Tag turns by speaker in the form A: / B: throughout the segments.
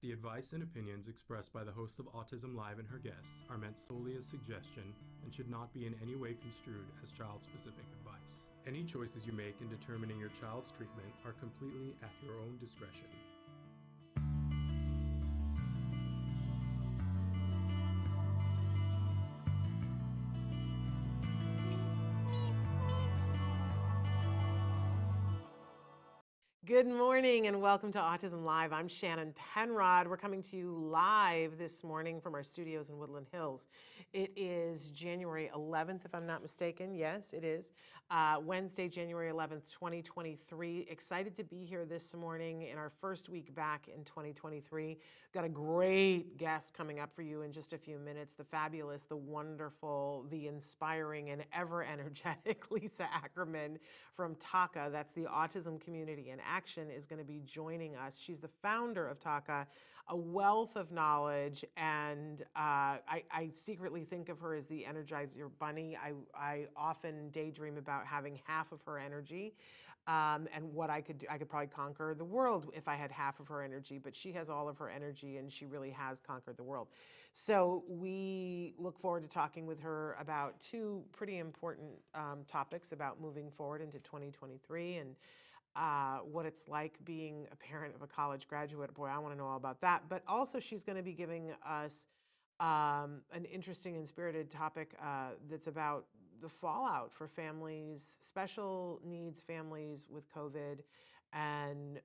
A: The advice and opinions expressed by the host of Autism Live and her guests are meant solely as suggestion and should not be in any way construed as child-specific advice. Any choices you make in determining your child's treatment are completely at your own discretion.
B: Good morning and welcome to Autism Live. I'm Shannon Penrod. We're coming to you live this morning from our studios in Woodland Hills. It is January 11th, if I'm not mistaken. Yes, it is. Wednesday, January 11th, 2023. Excited to be here this morning in our first week back in 2023. Got a great guest coming up for you in just a few minutes. The fabulous, the wonderful, the inspiring, and ever energetic Lisa Ackerman from TACA. That's the Autism Community in Action, is going to be joining us. She's the founder of TACA, a wealth of knowledge, and I secretly think of her as the Energizer Bunny. I often daydream about having half of her energy, and what I could do. I could probably conquer the world if I had half of her energy, but she has all of her energy, and she really has conquered the world. So we look forward to talking with her about two pretty important topics about moving forward into 2023 and what it's like being a parent of a college graduate. Boy, I want to know all about that. But also, she's going to be giving us an interesting and spirited topic that's about the fallout for families, special needs families with COVID, and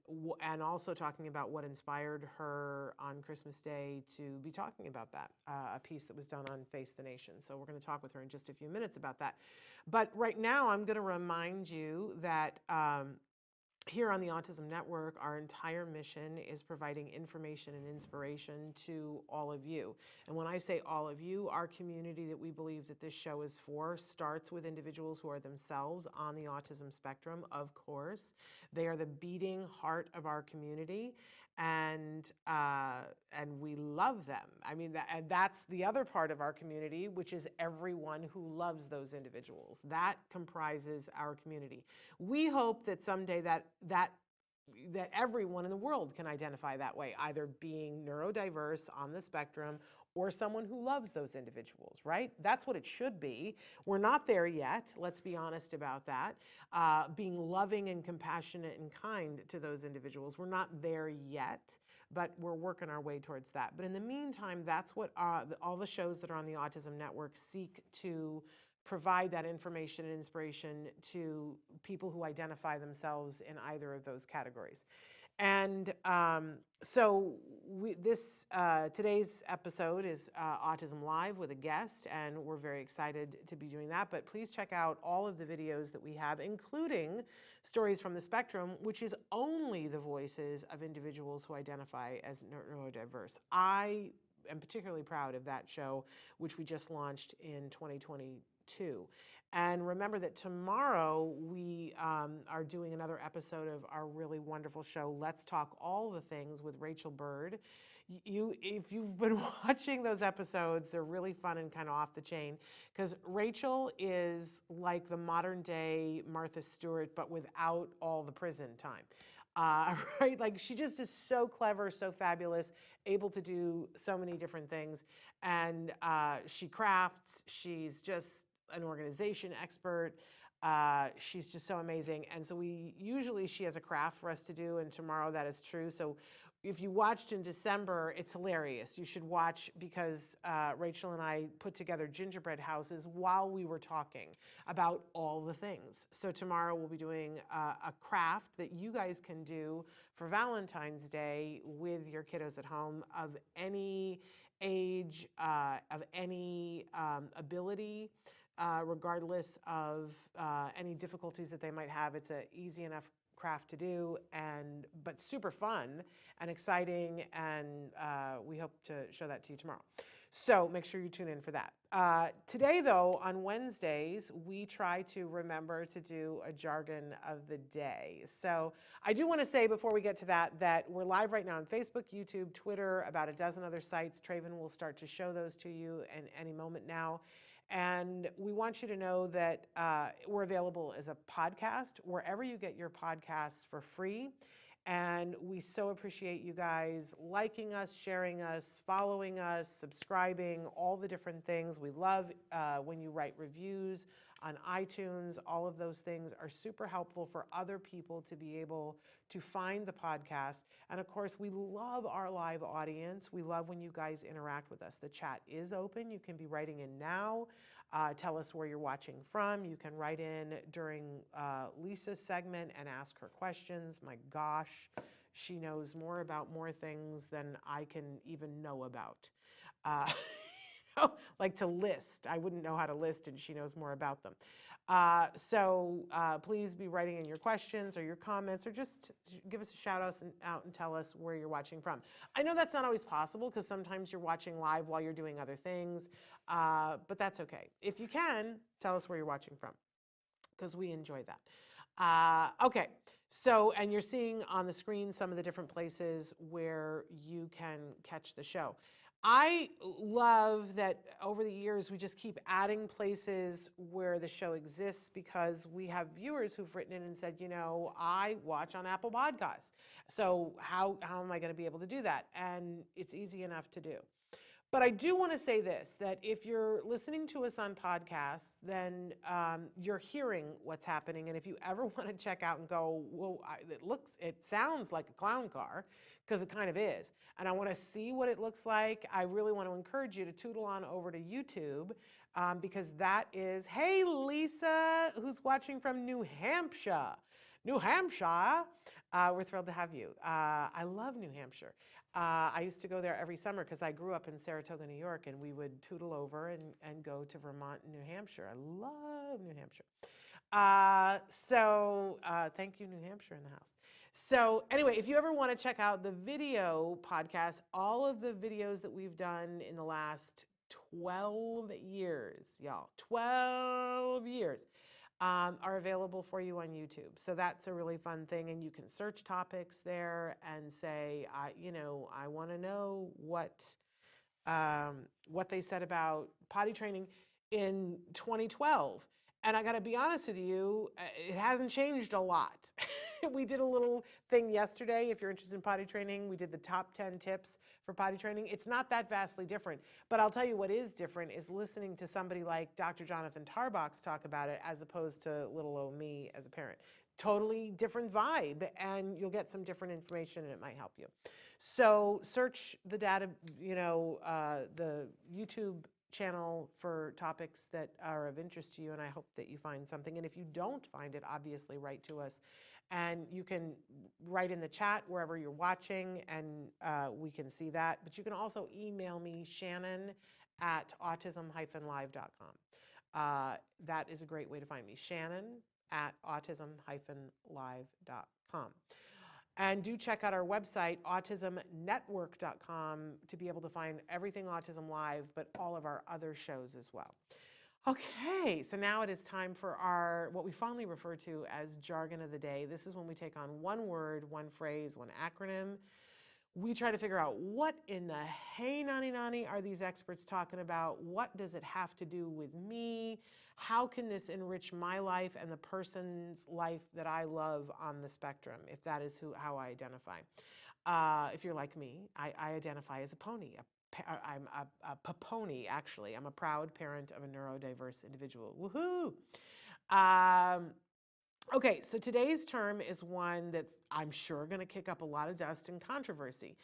B: also talking about what inspired her on Christmas Day to be talking about that, a piece that was done on Face the Nation. So we're going to talk with her in just a few minutes about that. But right now, I'm going to remind you that here on the Autism Network, our entire mission is providing information and inspiration to all of you. And when I say all of you, our community that we believe that this show is for starts with individuals who are themselves on the autism spectrum, of course. They are the beating heart of our community, and we love them. I mean, and that's the other part of our community, which is everyone who loves those individuals. That comprises our community. We hope that someday that everyone in the world can identify that way, either being neurodiverse on the spectrum or someone who loves those individuals, right? That's what it should be. We're not there yet. Let's be honest about that. Being loving and compassionate and kind to those individuals. We're not there yet, but we're working our way towards that. But in the meantime, that's what all the shows that are on the Autism Network seek to provide, that information and inspiration to people who identify themselves in either of those categories. And so today's episode is Autism Live with a guest, and we're very excited to be doing that. But please check out all of the videos that we have, including Stories from the Spectrum, which is only the voices of individuals who identify as neurodiverse. I am particularly proud of that show, which we just launched in 2022. And remember that tomorrow we are doing another episode of our really wonderful show, Let's Talk All the Things with Rachel Bird. If you've been watching those episodes, they're really fun and kind of off the chain, because Rachel is like the modern day Martha Stewart, but without all the prison time. Right? Like, she just is so clever, so fabulous, able to do so many different things. And she crafts, she's just an organization expert. She's just so amazing. And so she has a craft for us to do, and tomorrow that is true. So if you watched in December, it's hilarious. You should watch, because Rachel and I put together gingerbread houses while we were talking about all the things. So tomorrow we'll be doing a craft that you guys can do for Valentine's Day with your kiddos at home, of any age, of any ability, regardless of any difficulties that they might have. It's an easy enough craft to do, but super fun and exciting, and we hope to show that to you tomorrow. So make sure you tune in for that. Today, though, on Wednesdays, we try to remember to do a jargon of the day. So I do want to say, before we get to that we're live right now on Facebook, YouTube, Twitter, about a dozen other sites. Traven will start to show those to you in any moment now. And we want you to know that we're available as a podcast wherever you get your podcasts for free. And we so appreciate you guys liking us, sharing us, following us, subscribing, all the different things. We love when you write reviews on iTunes. All of those things are super helpful for other people to be able to find the podcast. And of course, we love our live audience. We love when you guys interact with us. The chat is open. You can be writing in now. Tell us where you're watching from. You can write in during Lisa's segment and ask her questions. My gosh, she knows more about more things than I can even know about. Like to list. I wouldn't know how to list, and she knows more about them. So please be writing in your questions or your comments, or just give us a shout out and tell us where you're watching from. I know that's not always possible because sometimes you're watching live while you're doing other things, but that's okay. If you can, tell us where you're watching from because we enjoy that. Okay, so, and you're seeing on the screen some of the different places where you can catch the show. I love that over the years we just keep adding places where the show exists because we have viewers who've written in and said, you know, I watch on Apple Podcasts. So how am I going to be able to do that? And it's easy enough to do. But I do want to say this, that if you're listening to us on podcasts, then you're hearing what's happening. And if you ever want to check out and go, well, it sounds like a clown car, because it kind of is. And I want to see what it looks like. I really want to encourage you to tootle on over to YouTube because that is, hey, Lisa, who's watching from New Hampshire. New Hampshire, we're thrilled to have you. I love New Hampshire. I used to go there every summer because I grew up in Saratoga, New York, and we would tootle over and go to Vermont and New Hampshire. I love New Hampshire. Thank you, New Hampshire, in the house. So anyway, if you ever want to check out the video podcast, all of the videos that we've done in the last 12 years, y'all, 12 years, are available for you on YouTube. So that's a really fun thing. And you can search topics there and say, I want to know what they said about potty training in 2012. And I got to be honest with you, it hasn't changed a lot. We did a little thing yesterday. If you're interested in potty training, we did the top 10 tips for potty training. It's not that vastly different. But I'll tell you what is different is listening to somebody like Dr. Jonathan Tarbox talk about it as opposed to little old me as a parent. Totally different vibe, and you'll get some different information, and it might help you. So search the data, the YouTube channel for topics that are of interest to you, and I hope that you find something. And if you don't find it, obviously write to us. And you can write in the chat wherever you're watching, and we can see that. But you can also email me, Shannon at autism-live.com. That is a great way to find me, Shannon at autism-live.com. And do check out our website, autismnetwork.com, to be able to find everything Autism Live, but all of our other shows as well. Okay, so now it is time for our, what we fondly refer to as Jargon of the Day. This is when we take on one word, one phrase, one acronym. We try to figure out what in the hey nani are these experts talking about? What does it have to do with me? How can this enrich my life and the person's life that I love on the spectrum, if that is how I identify? If you're like me, I identify as a pony. I'm a paponi, actually. I'm a proud parent of a neurodiverse individual. Woohoo! Okay, so today's term is one that's, I'm sure, going to kick up a lot of dust and controversy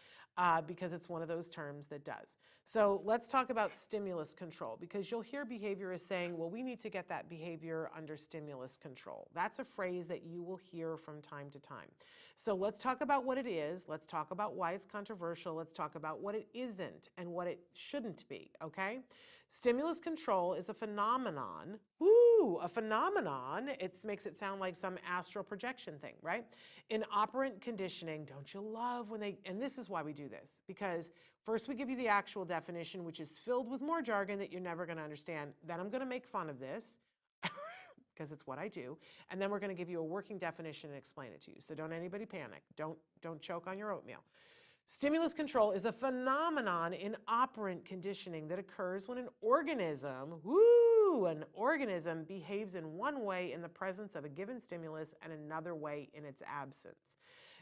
B: because it's one of those terms that does. So let's talk about stimulus control, because you'll hear behaviorists saying, well, we need to get that behavior under stimulus control. That's a phrase that you will hear from time to time. So let's talk about what it is. Let's talk about why it's controversial. Let's talk about what it isn't and what it shouldn't be, okay? Stimulus control is a phenomenon. Woo, a phenomenon. It makes it sound like some astral projection thing, right? In operant conditioning, don't you love when and this is why we do this, because first we give you the actual definition, which is filled with more jargon that you're never going to understand. Then I'm going to make fun of this because it's what I do. And then we're going to give you a working definition and explain it to you. So don't anybody panic. Don't choke on your oatmeal. Stimulus control is a phenomenon in operant conditioning that occurs when an organism behaves in one way in the presence of a given stimulus and another way in its absence.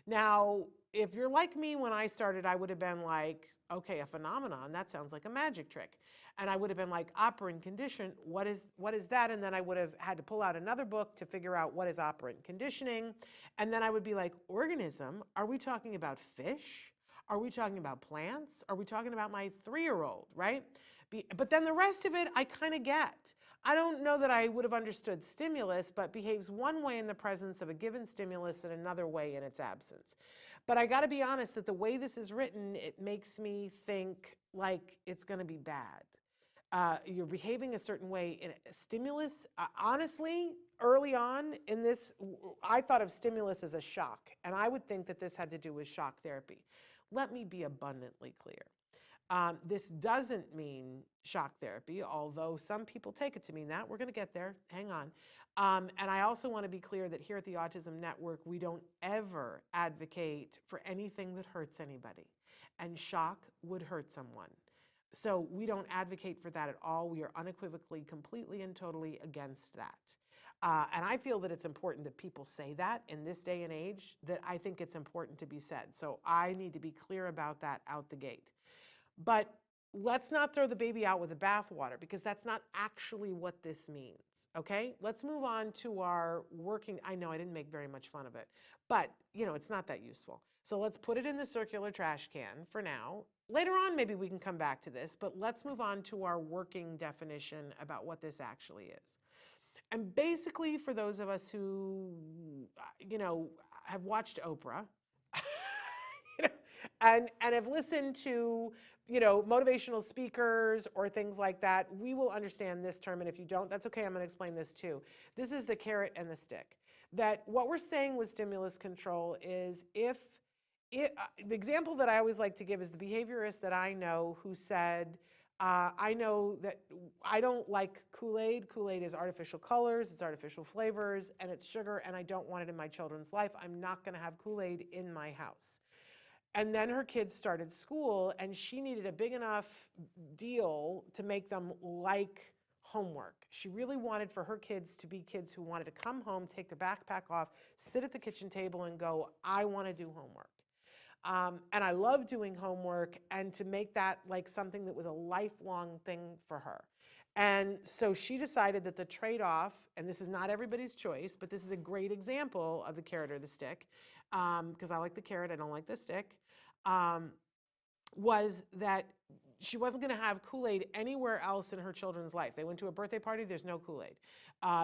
B: Now, if you're like me when I started, I would have been like, okay, a phenomenon, that sounds like a magic trick. And I would have been like, operant condition, what is that? And then I would have had to pull out another book to figure out what is operant conditioning. And then I would be like, organism, are we talking about fish? Are we talking about plants? Are we talking about my 3-year-old, right? But then the rest of it, I kind of get. I don't know that I would have understood stimulus, but behaves one way in the presence of a given stimulus and another way in its absence. But I got to be honest that the way this is written, it makes me think like it's going to be bad. You're behaving a certain way in a stimulus. Honestly, early on in this, I thought of stimulus as a shock, and I would think that this had to do with shock therapy. Let me be abundantly clear. This doesn't mean shock therapy, although some people take it to mean that. We're going to get there. Hang on. And I also want to be clear that here at the Autism Network, we don't ever advocate for anything that hurts anybody. And shock would hurt someone. So we don't advocate for that at all. We are unequivocally, completely, and totally against that. And I feel that it's important that people say that in this day and age, that I think it's important to be said. So I need to be clear about that out the gate. But let's not throw the baby out with the bathwater, because that's not actually what this means, okay? Let's move on to our working. I know I didn't make very much fun of it, but it's not that useful. So let's put it in the circular trash can for now. Later on, maybe we can come back to this, but let's move on to our working definition about what this actually is. And basically, for those of us who, have watched Oprah, and have listened to, motivational speakers or things like that, we will understand this term. And if you don't, that's okay. I'm going to explain this too. This is the carrot and the stick. That what we're saying with stimulus control is the example that I always like to give is the behaviorist that I know who said, I know that I don't like Kool-Aid. Kool-Aid is artificial colors, it's artificial flavors, and it's sugar, and I don't want it in my children's life. I'm not going to have Kool-Aid in my house. And then her kids started school, and she needed a big enough deal to make them like homework. She really wanted for her kids to be kids who wanted to come home, take their backpack off, sit at the kitchen table and go, I want to do homework. And I love doing homework, and to make that like something that was a lifelong thing for her. And so she decided that the trade-off, and this is not everybody's choice, but this is a great example of the carrot or the stick, because I like the carrot, I don't like the stick, was that she wasn't going to have Kool-Aid anywhere else in her children's life. They went to a birthday party, there's no Kool-Aid.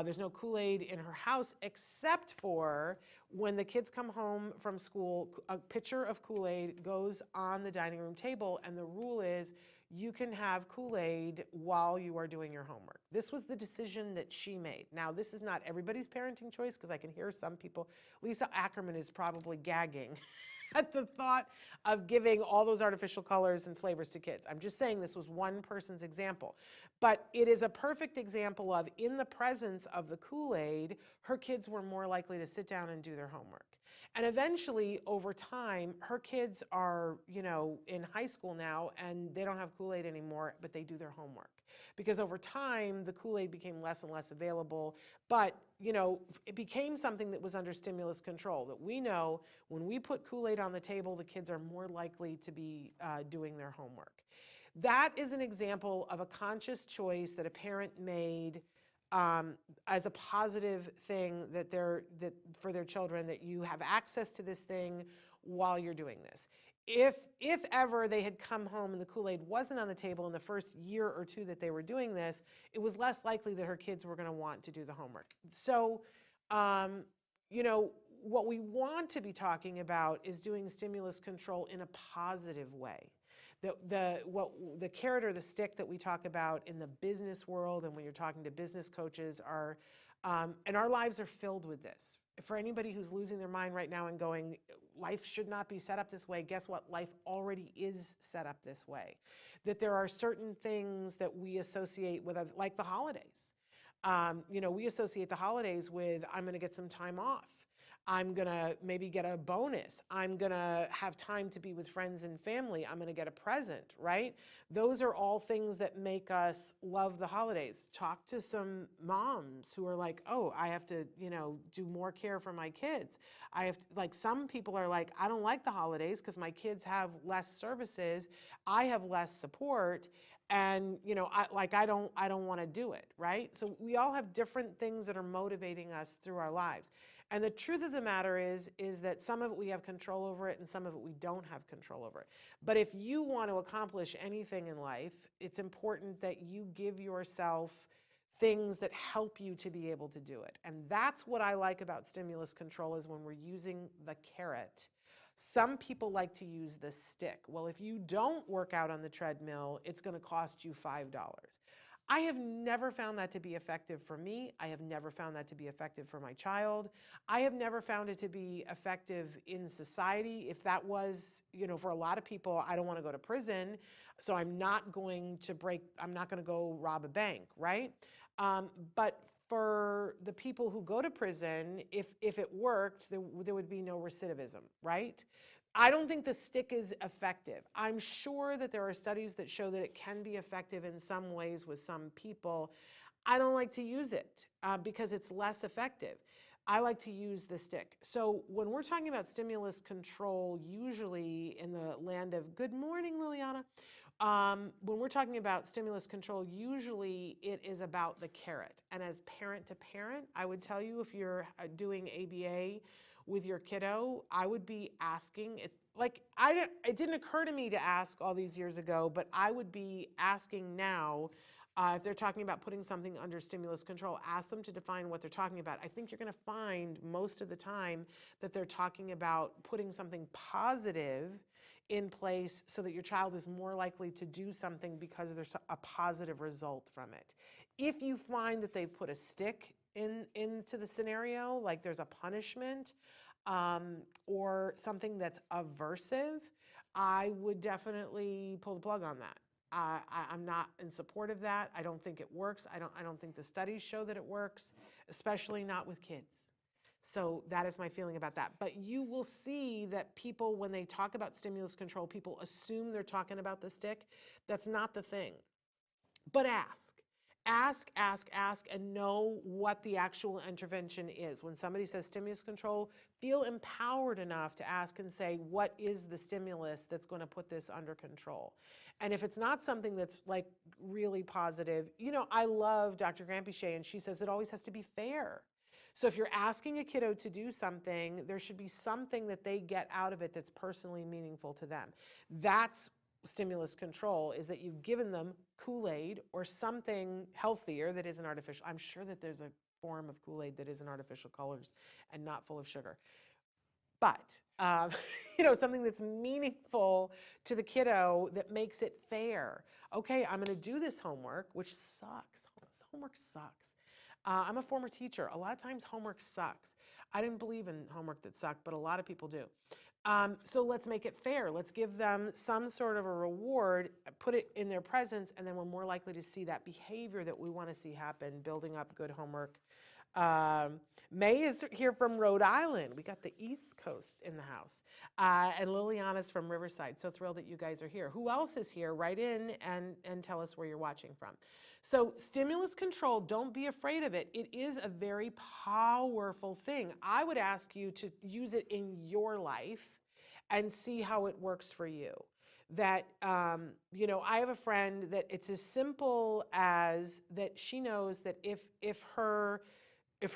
B: There's no Kool-Aid in her house, except for when the kids come home from school, a pitcher of Kool-Aid goes on the dining room table, and the rule is you can have Kool-Aid while you are doing your homework. This was the decision that she made. Now, this is not everybody's parenting choice, because I can hear some people, Lisa Ackerman is probably gagging at the thought of giving all those artificial colors and flavors to kids. I'm just saying this was one person's example. But it is a perfect example of, in the presence of the Kool-Aid, her kids were more likely to sit down and do their homework. And eventually, over time, her kids are, in high school now, and they don't have Kool-Aid anymore, but they do their homework. Because over time, the Kool-Aid became less and less available, but, it became something that was under stimulus control, that we know when we put Kool-Aid on the table, the kids are more likely to be doing their homework. That is an example of a conscious choice that a parent made as a positive thing that for their children, that you have access to this thing while you're doing this. If ever they had come home and the Kool-Aid wasn't on the table in the first year or two that they were doing this, it was less likely that her kids were going to want to do the homework. So, what we want to be talking about is doing stimulus control in a positive way. The carrot or the stick that we talk about in the business world, and when you're talking to business coaches, are, and our lives are filled with this. For anybody who's losing their mind right now and going, life should not be set up this way, guess what? Life already is set up this way. That there are certain things that we associate with, like the holidays. We associate the holidays with, I'm going to get some time off. I'm going to maybe get a bonus. I'm going to have time to be with friends and family. I'm going to get a present, right? Those are all things that make us love the holidays. Talk to some moms who are like, oh, I have to, do more care for my kids. I have to, like, some people are like, I don't like the holidays because my kids have less services. I have less support. And, I don't want to do it, right? So we all have different things that are motivating us through our lives. And the truth of the matter is that some of it we have control over it and some of it we don't have control over it. But if you want to accomplish anything in life, it's important that you give yourself things that help you to be able to do it. And that's what I like about stimulus control is when we're using the carrot. Some people like to use the stick. Well, if you don't work out on the treadmill, it's going to cost you $5. I have never found that to be effective for me. I have never found that to be effective for my child. I have never found it to be effective in society. If that was, for a lot of people, I don't want to go to prison, so I'm not going to go rob a bank, right? But for the people who go to prison, if it worked, there would be no recidivism, right? I don't think the stick is effective. I'm sure that there are studies that show that it can be effective in some ways with some people. I don't like to use it because it's less effective. I like to use the stick. So when we're talking about stimulus control, usually in the land of, good morning, Liliana. When we're talking about stimulus control, usually it is about the carrot. And as parent to parent, I would tell you if you're doing ABA with your kiddo, I would be asking, it didn't occur to me to ask all these years ago, but I would be asking now, if they're talking about putting something under stimulus control, ask them to define what they're talking about. I think you're going to find most of the time that they're talking about putting something positive in place so that your child is more likely to do something because there's a positive result from it. If you find that they put a stick into the scenario, like there's a punishment or something that's aversive, I would definitely pull the plug on that. I'm not in support of that. I don't think it works. I don't think the studies show that it works, especially not with kids. So that is my feeling about that. But you will see that people, when they talk about stimulus control, people assume they're talking about the stick. That's not the thing. But ask, and know what the actual intervention is. When somebody says stimulus control, feel empowered enough to ask and say, what is the stimulus that's going to put this under control? And if it's not something that's like really positive, I love Dr. Grampiche, and she says it always has to be fair. So if you're asking a kiddo to do something, there should be something that they get out of it that's personally meaningful to them. That's stimulus control, is that you've given them Kool-Aid or something healthier that isn't artificial. I'm sure that there's a form of Kool-Aid that isn't artificial colors and not full of sugar. But, something that's meaningful to the kiddo that makes it fair. Okay, I'm going to do this homework, which sucks. Homework sucks. I'm a former teacher. A lot of times homework sucks. I didn't believe in homework that sucked, but a lot of people do. So let's make it fair. Let's give them some sort of a reward, put it in their presence, and then we're more likely to see that behavior that we want to see happen, building up good homework. May is here from Rhode Island. We got the East Coast in the house. And Liliana's from Riverside. So thrilled that you guys are here. Who else is here? Write in and tell us where you're watching from. So stimulus control, don't be afraid of it. It is a very powerful thing. I would ask you to use it in your life and see how it works for you. That, I have a friend that it's as simple as that she knows that if her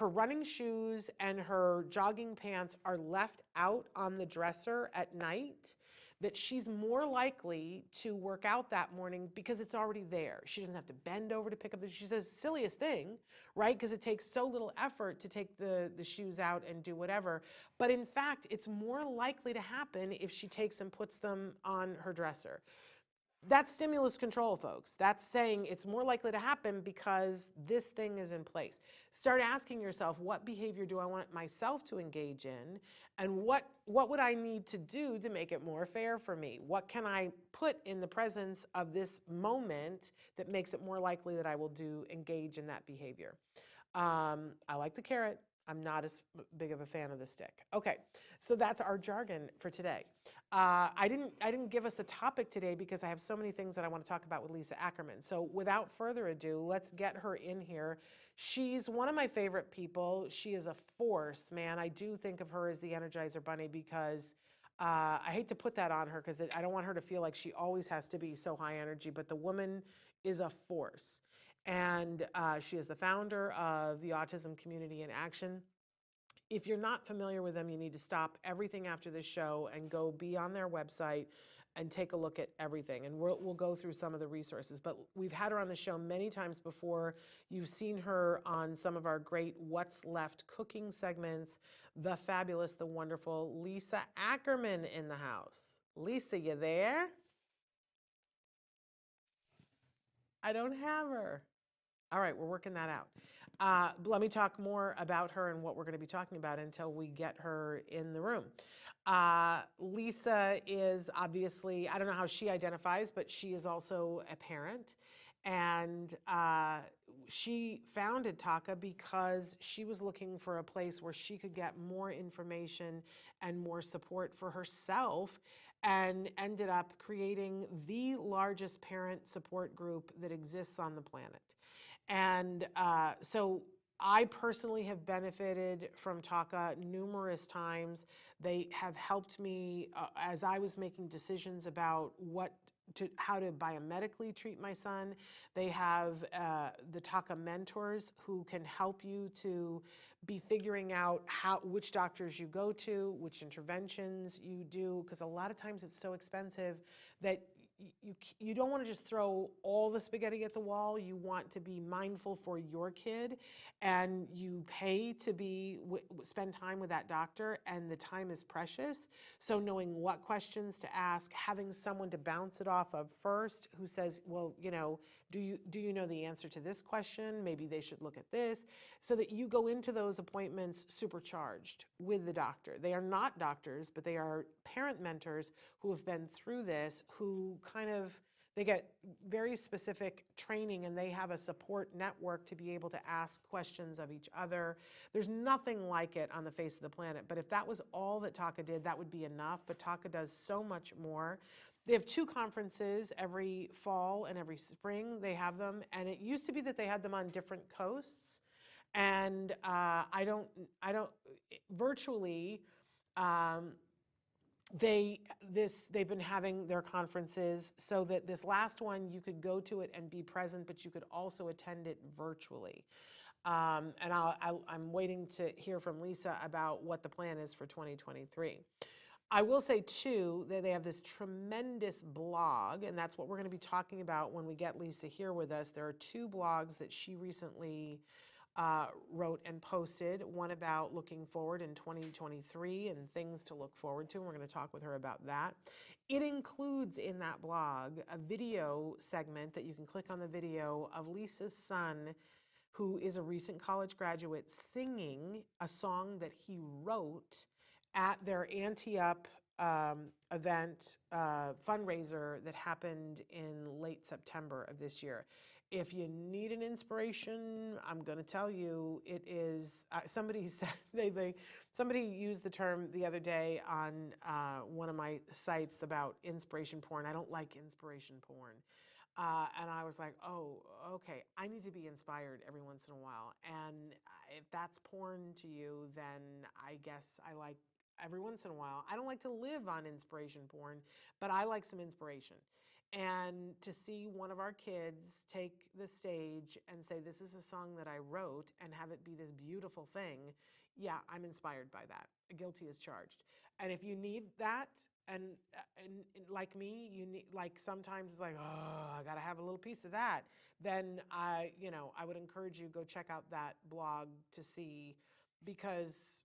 B: running shoes and her jogging pants are left out on the dresser at night, that she's more likely to work out that morning because it's already there. She doesn't have to bend over to pick up she says, silliest thing, right? Because it takes so little effort to take the shoes out and do whatever. But in fact, it's more likely to happen if she takes and puts them on her dresser. That's stimulus control, folks. That's saying it's more likely to happen because this thing is in place. Start asking yourself, what behavior do I want myself to engage in? And what would I need to do to make it more fair for me? What can I put in the presence of this moment that makes it more likely that I will engage in that behavior? I like the carrot. I'm not as big of a fan of the stick. Okay, so that's our jargon for today. I didn't give us a topic today because I have so many things that I want to talk about with Lisa Ackerman. So without further ado, let's get her in here. She's one of my favorite people. She is a force, man. I do think of her as the Energizer Bunny because I hate to put that on her because I don't want her to feel like she always has to be so high energy, but the woman is a force. And she is the founder of the Autism Community in Action. If you're not familiar with them, you need to stop everything after this show and go be on their website and take a look at everything. And we'll go through some of the resources. But we've had her on the show many times before. You've seen her on some of our great What's Left cooking segments. The fabulous, the wonderful Lisa Ackerman in the house. Lisa, you there? I don't have her. All right, we're working that out. Let me talk more about her and what we're going to be talking about until we get her in the room. Lisa is obviously, I don't know how she identifies, but she is also a parent. And she founded TACA because she was looking for a place where she could get more information and more support for herself, and ended up creating the largest parent support group that exists on the planet. And so I personally have benefited from TACA numerous times. They have helped me as I was making decisions about how to biomedically treat my son. They have the TACA mentors who can help you to be figuring out which doctors you go to, which interventions you do, because a lot of times it's so expensive that you don't want to just throw all the spaghetti at the wall. You want to be mindful for your kid, and you pay to spend time with that doctor, and the time is precious. So knowing what questions to ask, having someone to bounce it off of first who says, well, do you know the answer to this question? Maybe they should look at this, so that you go into those appointments supercharged with the doctor. They are not doctors, but they are parent mentors who have been through this, who they get very specific training, and they have a support network to be able to ask questions of each other. There's nothing like it on the face of the planet, but if that was all that TACA did, that would be enough. But TACA does so much more. They have 2 conferences every fall and every spring. They have them, and it used to be that they had them on different coasts, and virtually. They've been having their conferences so that this last one you could go to it and be present, but you could also attend it virtually. And I'm waiting to hear from Lisa about what the plan is for 2023. I will say too that they have this tremendous blog, and that's what we're going to be talking about when we get Lisa here with us. There are 2 blogs that she recently wrote and posted, one about looking forward in 2023 and things to look forward to, and we're going to talk with her about that. It includes in that blog a video segment that you can click on the video of Lisa's son, who is a recent college graduate, singing a song that he wrote at their Ante Up event fundraiser that happened in late September of this year. If you need an inspiration, I'm going to tell you it is. Somebody said somebody used the term the other day on one of my sites about inspiration porn. I don't like inspiration porn, and I was like, oh, okay. I need to be inspired every once in a while, and if that's porn to you, then I guess I like every once in a while. I don't like to live on inspiration porn, but I like some inspiration. And to see one of our kids take the stage and say, this is a song that I wrote, and have it be this beautiful thing, yeah, I'm inspired by that. Guilty as charged. And if you need that, and like me, you need, like, sometimes it's like, oh, I gotta have a little piece of that, then I would encourage you, go check out that blog to see, because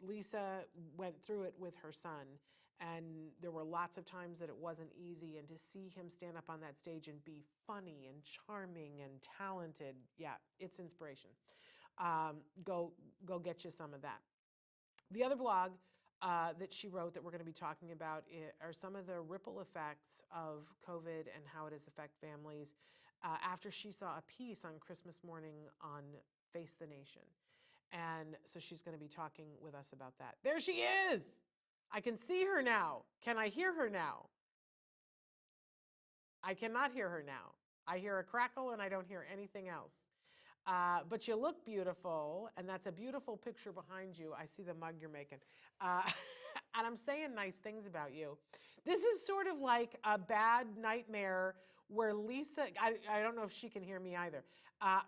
B: Lisa went through it with her son. And there were lots of times that it wasn't easy, and to see him stand up on that stage and be funny and charming and talented, yeah, it's inspiration. Go get you some of that. The other blog that she wrote that we're going to be talking about are some of the ripple effects of COVID and how it has affected families after she saw a piece on Christmas morning on Face the Nation. And so she's going to be talking with us about that. There she is. I can see her now. Can I hear her now? I cannot hear her now. I hear a crackle and I don't hear anything else. But you look beautiful, and that's a beautiful picture behind you. I see the mug you're making. And I'm saying nice things about you. This is sort of like a bad nightmare where Lisa, I don't know if she can hear me either.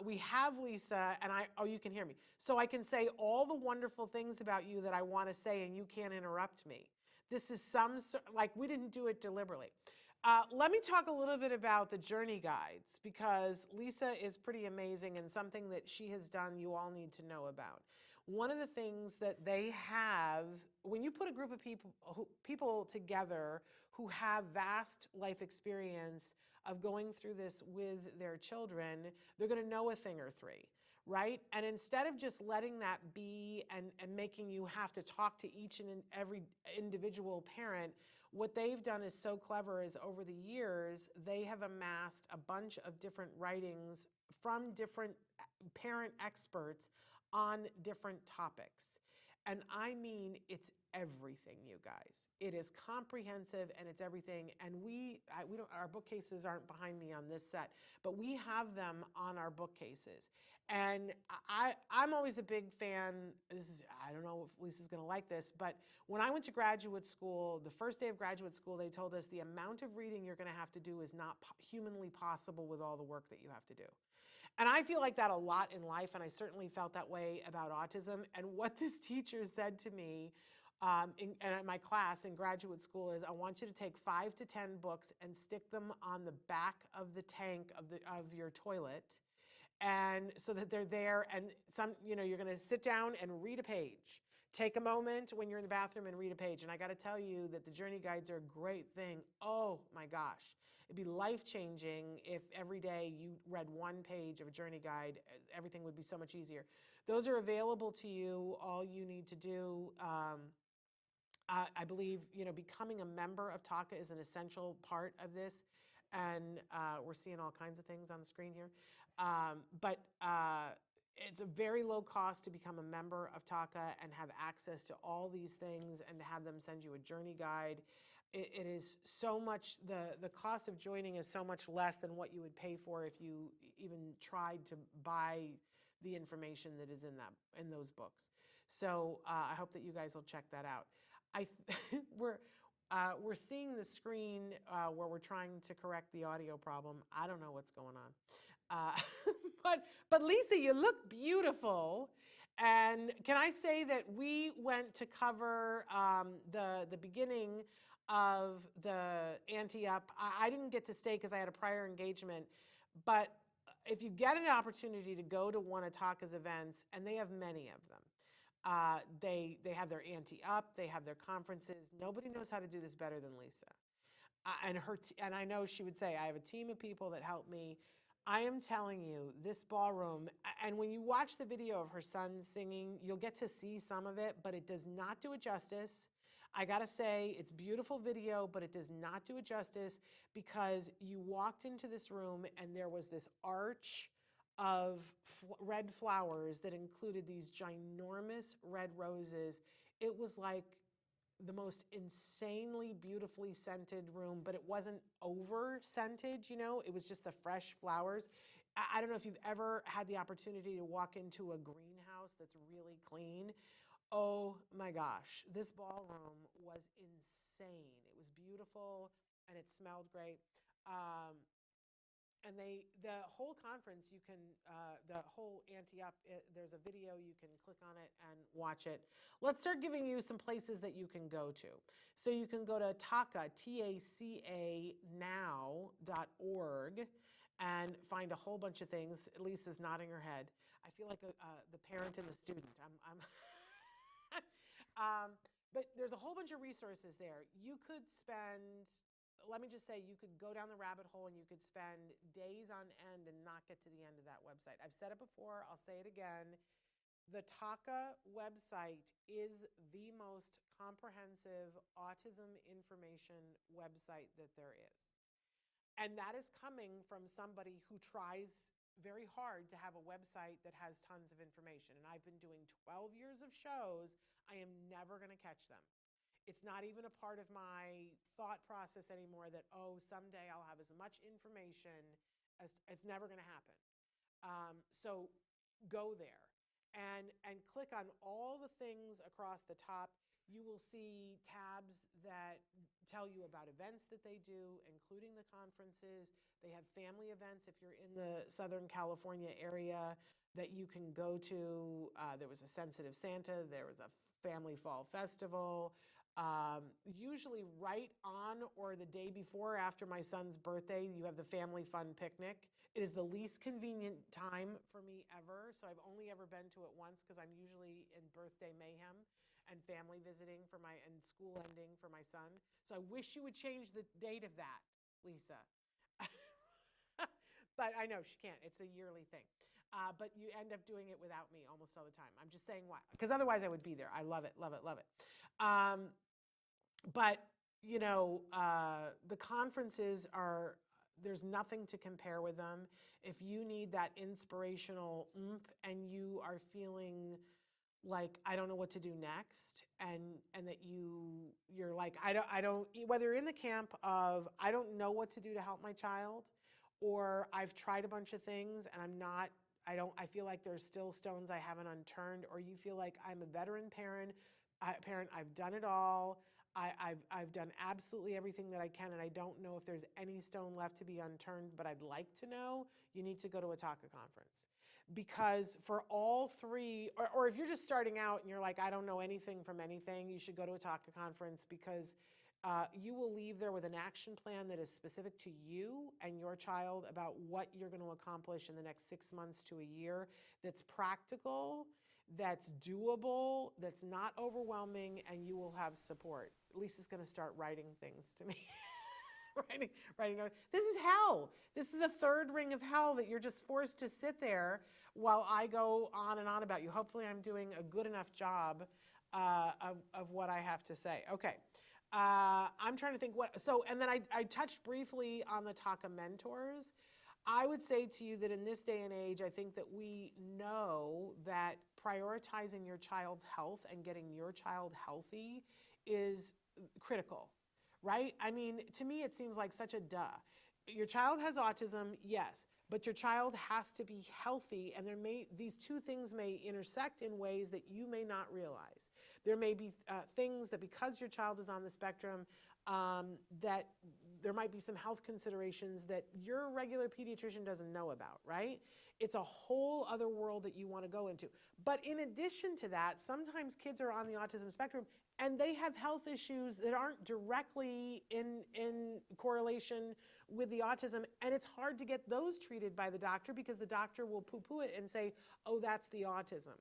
B: We have Lisa, and oh, you can hear me. So I can say all the wonderful things about you that I want to say, and you can't interrupt me. This is like we didn't do it deliberately. Let me talk a little bit about the journey guides, because Lisa is pretty amazing, and something that she has done you all need to know about. One of the things that they have, when you put a group of people together who have vast life experience of going through this with their children, they're going to know a thing or three, right? And instead of just letting that be and making you have to talk to each and every individual parent, what they've done is so clever is over the years, they have amassed a bunch of different writings from different parent experts on different topics. And I mean, it's everything, you guys. It is comprehensive and it's everything. And we don't, our bookcases aren't behind me on this set, but we have them on our bookcases. And I'm always a big fan. I don't know if Lisa's going to like this, but when I went to graduate school, the first day of graduate school, they told us the amount of reading you're going to have to do is not humanly possible with all the work that you have to do. And I feel like that a lot in life, and I certainly felt that way about autism. And what this teacher said to me in my class in graduate school is, I want you to take 5 to 10 books and stick them on the back of the tank of your toilet, and so that they're there, and you're going to sit down and read a page. Take a moment when you're in the bathroom and read a page. And I got to tell you that the journey guides are a great thing. Oh my gosh. It'd be life-changing if every day you read one page of a journey guide. Everything would be so much easier. Those are available to you. All you need to do, I believe, becoming a member of TACA is an essential part of this. And we're seeing all kinds of things on the screen here. But it's a very low cost to become a member of TACA and have access to all these things, and to have them send you a journey guide. It is so much, the cost of joining is so much less than what you would pay for if you even tried to buy the information that is in those books. So I hope that you guys will check that out. We're seeing the screen where we're trying to correct the audio problem. I don't know what's going on. But Lisa, you look beautiful. And can I say that we went to cover the beginning of the Ante-Up. I didn't get to stay because I had a prior engagement. But if you get an opportunity to go to one of TACA's events, and they have many of them, they have their Ante-Up, they have their conferences. Nobody knows how to do this better than Lisa. And I know she would say, I have a team of people that help me. I am telling you, this ballroom, and when you watch the video of her son singing, you'll get to see some of it, but it does not do it justice. I gotta say, it's beautiful video, but it does not do it justice, because you walked into this room and there was this arch of red flowers that included these ginormous red roses. It was like the most insanely beautifully scented room, but it wasn't over scented, it was just the fresh flowers. I don't know if you've ever had the opportunity to walk into a greenhouse that's really clean. Oh my gosh, this ballroom was insane. It was beautiful and it smelled great. And the whole conference, you can, the whole Ante-Up, there's a video, you can click on it and watch it. Let's start giving you some places that you can go to. So you can go to TACA, TACA now.org, and find a whole bunch of things. Lisa's nodding her head. I feel like the parent and the student. But there's a whole bunch of resources there. You could spend, let me just say, you could go down the rabbit hole and you could spend days on end and not get to the end of that website. I've said it before, I'll say it again. The TACA website is the most comprehensive autism information website that there is. And that is coming from somebody who tries very hard to have a website that has tons of information. And I've been doing 12 years of shows. I am never going to catch them. It's not even a part of my thought process anymore that, oh, someday I'll have as much information as it's never going to happen. So go there and click on all the things across the top. You will see tabs that tell you about events that they do, including the conferences. They have family events if you're in the Southern California area that you can go to. There was a Sensitive Santa. There was a Family Fall Festival. Usually right on or the day before or after my son's birthday, you have the Family Fun Picnic. It is the least convenient time for me ever, so I've only ever been to it once because I'm usually in birthday mayhem and family visiting and school ending for my son. So I wish you would change the date of that, Lisa. But I know she can't. It's a yearly thing. But you end up doing it without me almost all the time. I'm just saying why, because otherwise I would be there. I love it, love it, love it. But, the conferences there's nothing to compare with them. If you need that inspirational oomph and you are feeling like, I don't know what to do next, and that you're like, I don't, whether you're in the camp of, I don't know what to do to help my child, or I've tried a bunch of things and I feel like there's still stones I haven't unturned, or you feel like I'm a veteran parent, I've done it all. I've done absolutely everything that I can, and I don't know if there's any stone left to be unturned, but I'd like to know. You need to go to a TACA conference. Because for all three, or if you're just starting out and you're like, I don't know anything from anything, you should go to a TACA conference, because you will leave there with an action plan that is specific to you and your child about what you're going to accomplish in the next 6 months to a year, that's practical, that's doable, that's not overwhelming, and you will have support. Lisa's going to start writing things to me. writing. This is hell. This is the third ring of hell that you're just forced to sit there while I go on and on about you. Hopefully I'm doing a good enough job of what I have to say. Okay. I'm trying to think and then I touched briefly on the TACA mentors. I would say to you that in this day and age, I think that we know that prioritizing your child's health and getting your child healthy is critical, right? I mean, to me, it seems like such a duh. Your child has autism, yes, but your child has to be healthy, and these two things may intersect in ways that you may not realize. There may be things that, because your child is on the spectrum, that there might be some health considerations that your regular pediatrician doesn't know about, right? It's a whole other world that you want to go into. But in addition to that, sometimes kids are on the autism spectrum and they have health issues that aren't directly in correlation with the autism, and it's hard to get those treated by the doctor because the doctor will poo-poo it and say, oh, that's the autism.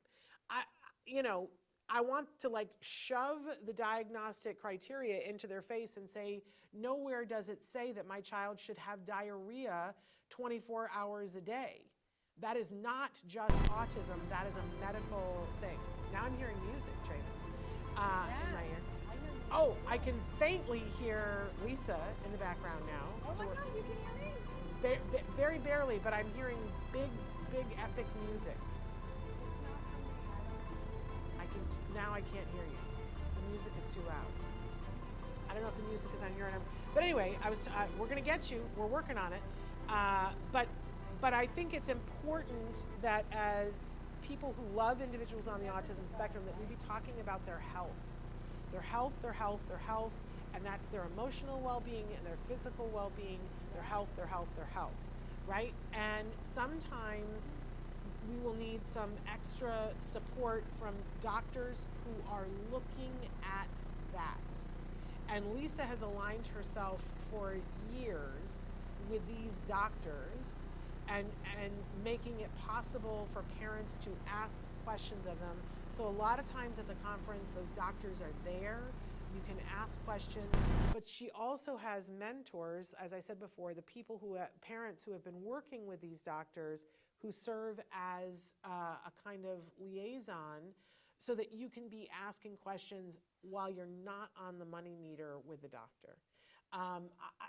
B: I want to shove the diagnostic criteria into their face and say, nowhere does it say that my child should have diarrhea 24 hours a day. That is not just autism, that is a medical thing. Now I'm hearing music, Trina, in my ear. Oh, I can faintly hear Lisa in the background now.
C: Oh my God, you can hear me?
B: Very barely, but I'm hearing big, epic music. Now I can't hear you. The music is too loud. I don't know if the music is on your end. But anyway, we're going to get you. We're working on it. But I think it's important that as people who love individuals on the autism spectrum, that we be talking about their health. Their health, and that's their emotional well-being and their physical well-being, their health, right? And sometimes we will need some extra support from doctors who are looking at that. And Lisa has aligned herself for years with these doctors and making it possible for parents to ask questions of them. So a lot of times at the conference, those doctors are there. You can ask questions, but she also has mentors, as I said before, the parents who have been working with these doctors who serve as a kind of liaison so that you can be asking questions while you're not on the money meter with the doctor.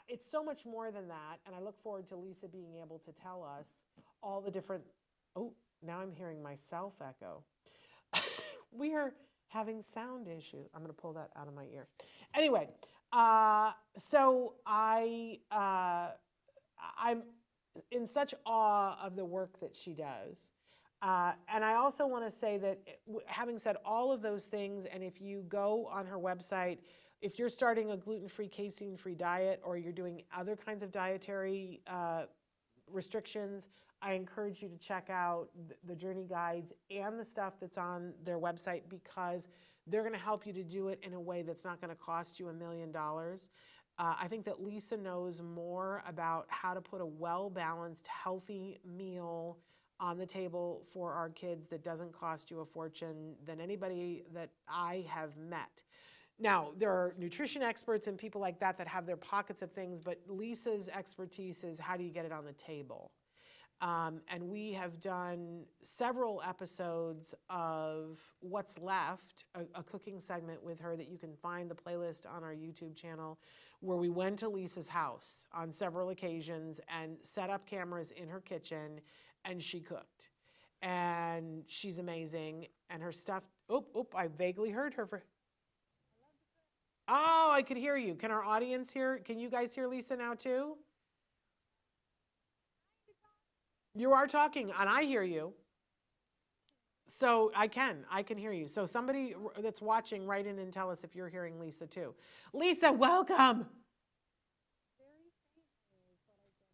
B: It's so much more than that, and I look forward to Lisa being able to tell us all the different, oh, now I'm hearing myself echo. We are having sound issues. I'm going to pull that out of my ear. Anyway, so I'm in such awe of the work that she does. And I also want to say that having said all of those things, and if you go on her website, if you're starting a gluten-free, casein-free diet, or you're doing other kinds of dietary restrictions, I encourage you to check out the journey guides and the stuff that's on their website, because they're going to help you to do it in a way that's not going to cost you $1 million. I think that Lisa knows more about how to put a well-balanced, healthy meal on the table for our kids that doesn't cost you a fortune than anybody that I have met. Now, there are nutrition experts and people like that that have their pockets of things, but Lisa's expertise is how do you get it on the table? And we have done several episodes of What's Left, a cooking segment with her that you can find the playlist on our YouTube channel, where we went to Lisa's house on several occasions and set up cameras in her kitchen, and she cooked. And she's amazing, and her stuff, I vaguely heard her. Oh, I could hear you. Can our audience hear? Can you guys hear Lisa now too? You are talking, and I hear you. So I can hear you. So somebody that's watching, write in and tell us if you're hearing Lisa too. Lisa, welcome.
C: Very faintly is what I get.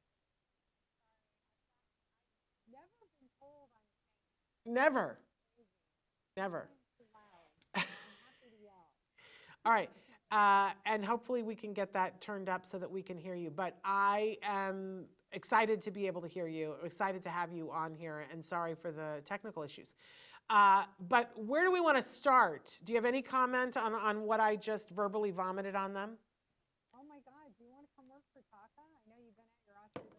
C: Sorry, I've never been told I'm
B: Never.
C: crazy.
B: Never.
C: I'm too loud. I'm happy to yell.
B: All right. And hopefully we can get that turned up so that we can hear you. But I am excited to be able to hear you, excited to have you on here, and sorry for the technical issues. But where do we want to start? Do you have any comment on what I just verbally vomited on them?
C: Oh my God, do you want to come work for TACA? I know you've been at your autism,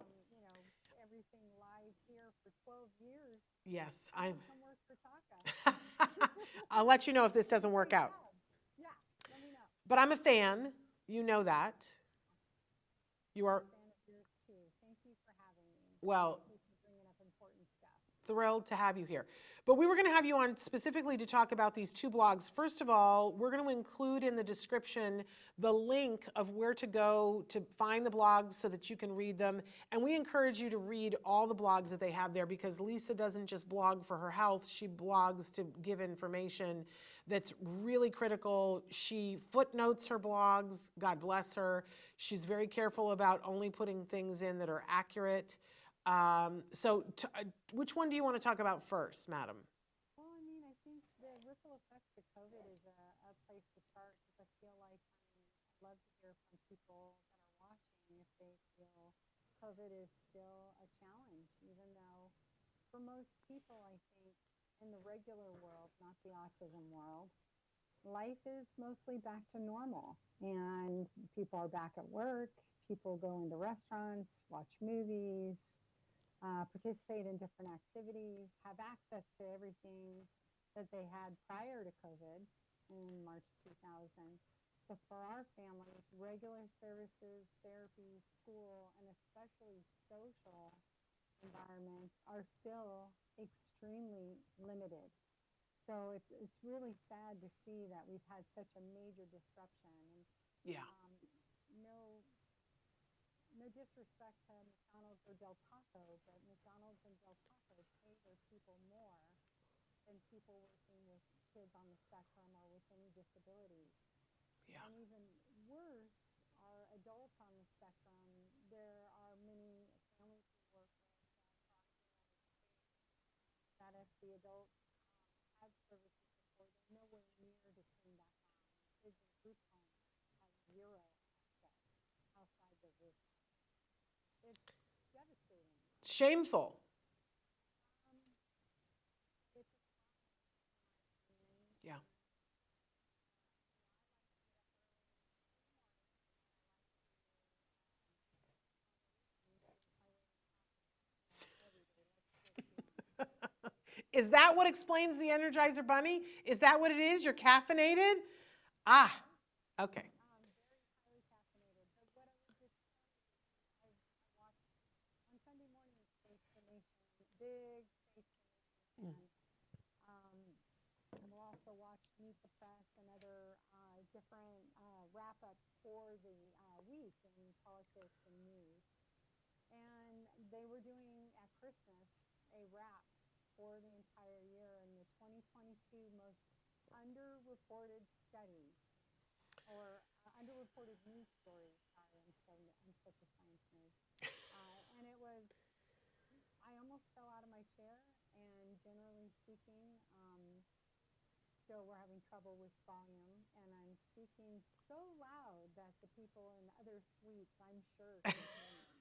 C: everything live here for 12 years.
B: Yes,
C: Come work for TACA.
B: I'll let you know if this doesn't work out.
C: Yeah, let me know.
B: But I'm a fan. You know that. You are.
C: I'm a fan of yours too. Thank you for having me.
B: Well,
C: Thank you for bringing up important stuff.
B: thrilled to have you here. But we were going to have you on specifically to talk about these two blogs. First of all, we're going to include in the description the link of where to go to find the blogs so that you can read them. And we encourage you to read all the blogs that they have there, because Lisa doesn't just blog for her health, she blogs to give information that's really critical. She footnotes her blogs, God bless her. She's very careful about only putting things in that are accurate. Which one do you want to talk about first, madam?
C: Well, I think the ripple effects of COVID is a place to start, because I feel like I'd love to hear from people that are watching if they feel COVID is still a challenge, even though for most people, I think, in the regular world, not the autism world, life is mostly back to normal, and people are back at work, people go into restaurants, watch movies, participate in different activities, have access to everything that they had prior to COVID in March 2000. So for our families, regular services, therapy, school, and especially social environments are still extremely limited. So it's really sad to see that we've had such a major disruption. And
B: Yeah.
C: no disrespect to McDonald's or Del Taco, but McDonald's and Del Tacos pay their people more than people working with kids on the spectrum or with any disabilities.
B: Yeah.
C: And even worse are adults on the spectrum. There are many families we work with across the United States that if the adults have services before, they're nowhere near to turn back on. Kids in group homes have zero access outside their group home. It's devastating.
B: Shameful.
C: It's a
B: Yeah. Is that what explains the Energizer Bunny? Is that what it is? You're caffeinated? Ah, okay.
C: very highly caffeinated. But what big faith commitment. And we'll also watch Meet the Press and other different wrap-ups for the week in politics and news. And they were doing at Christmas a wrap for the entire year in the 2022 most underreported studies or underreported news stories. Sorry, I'm such a science nerd. And it was, I almost fell out of my chair, and generally speaking, still we're having trouble with volume, and I'm speaking so loud that the people in other suites, I'm sure, can hear me.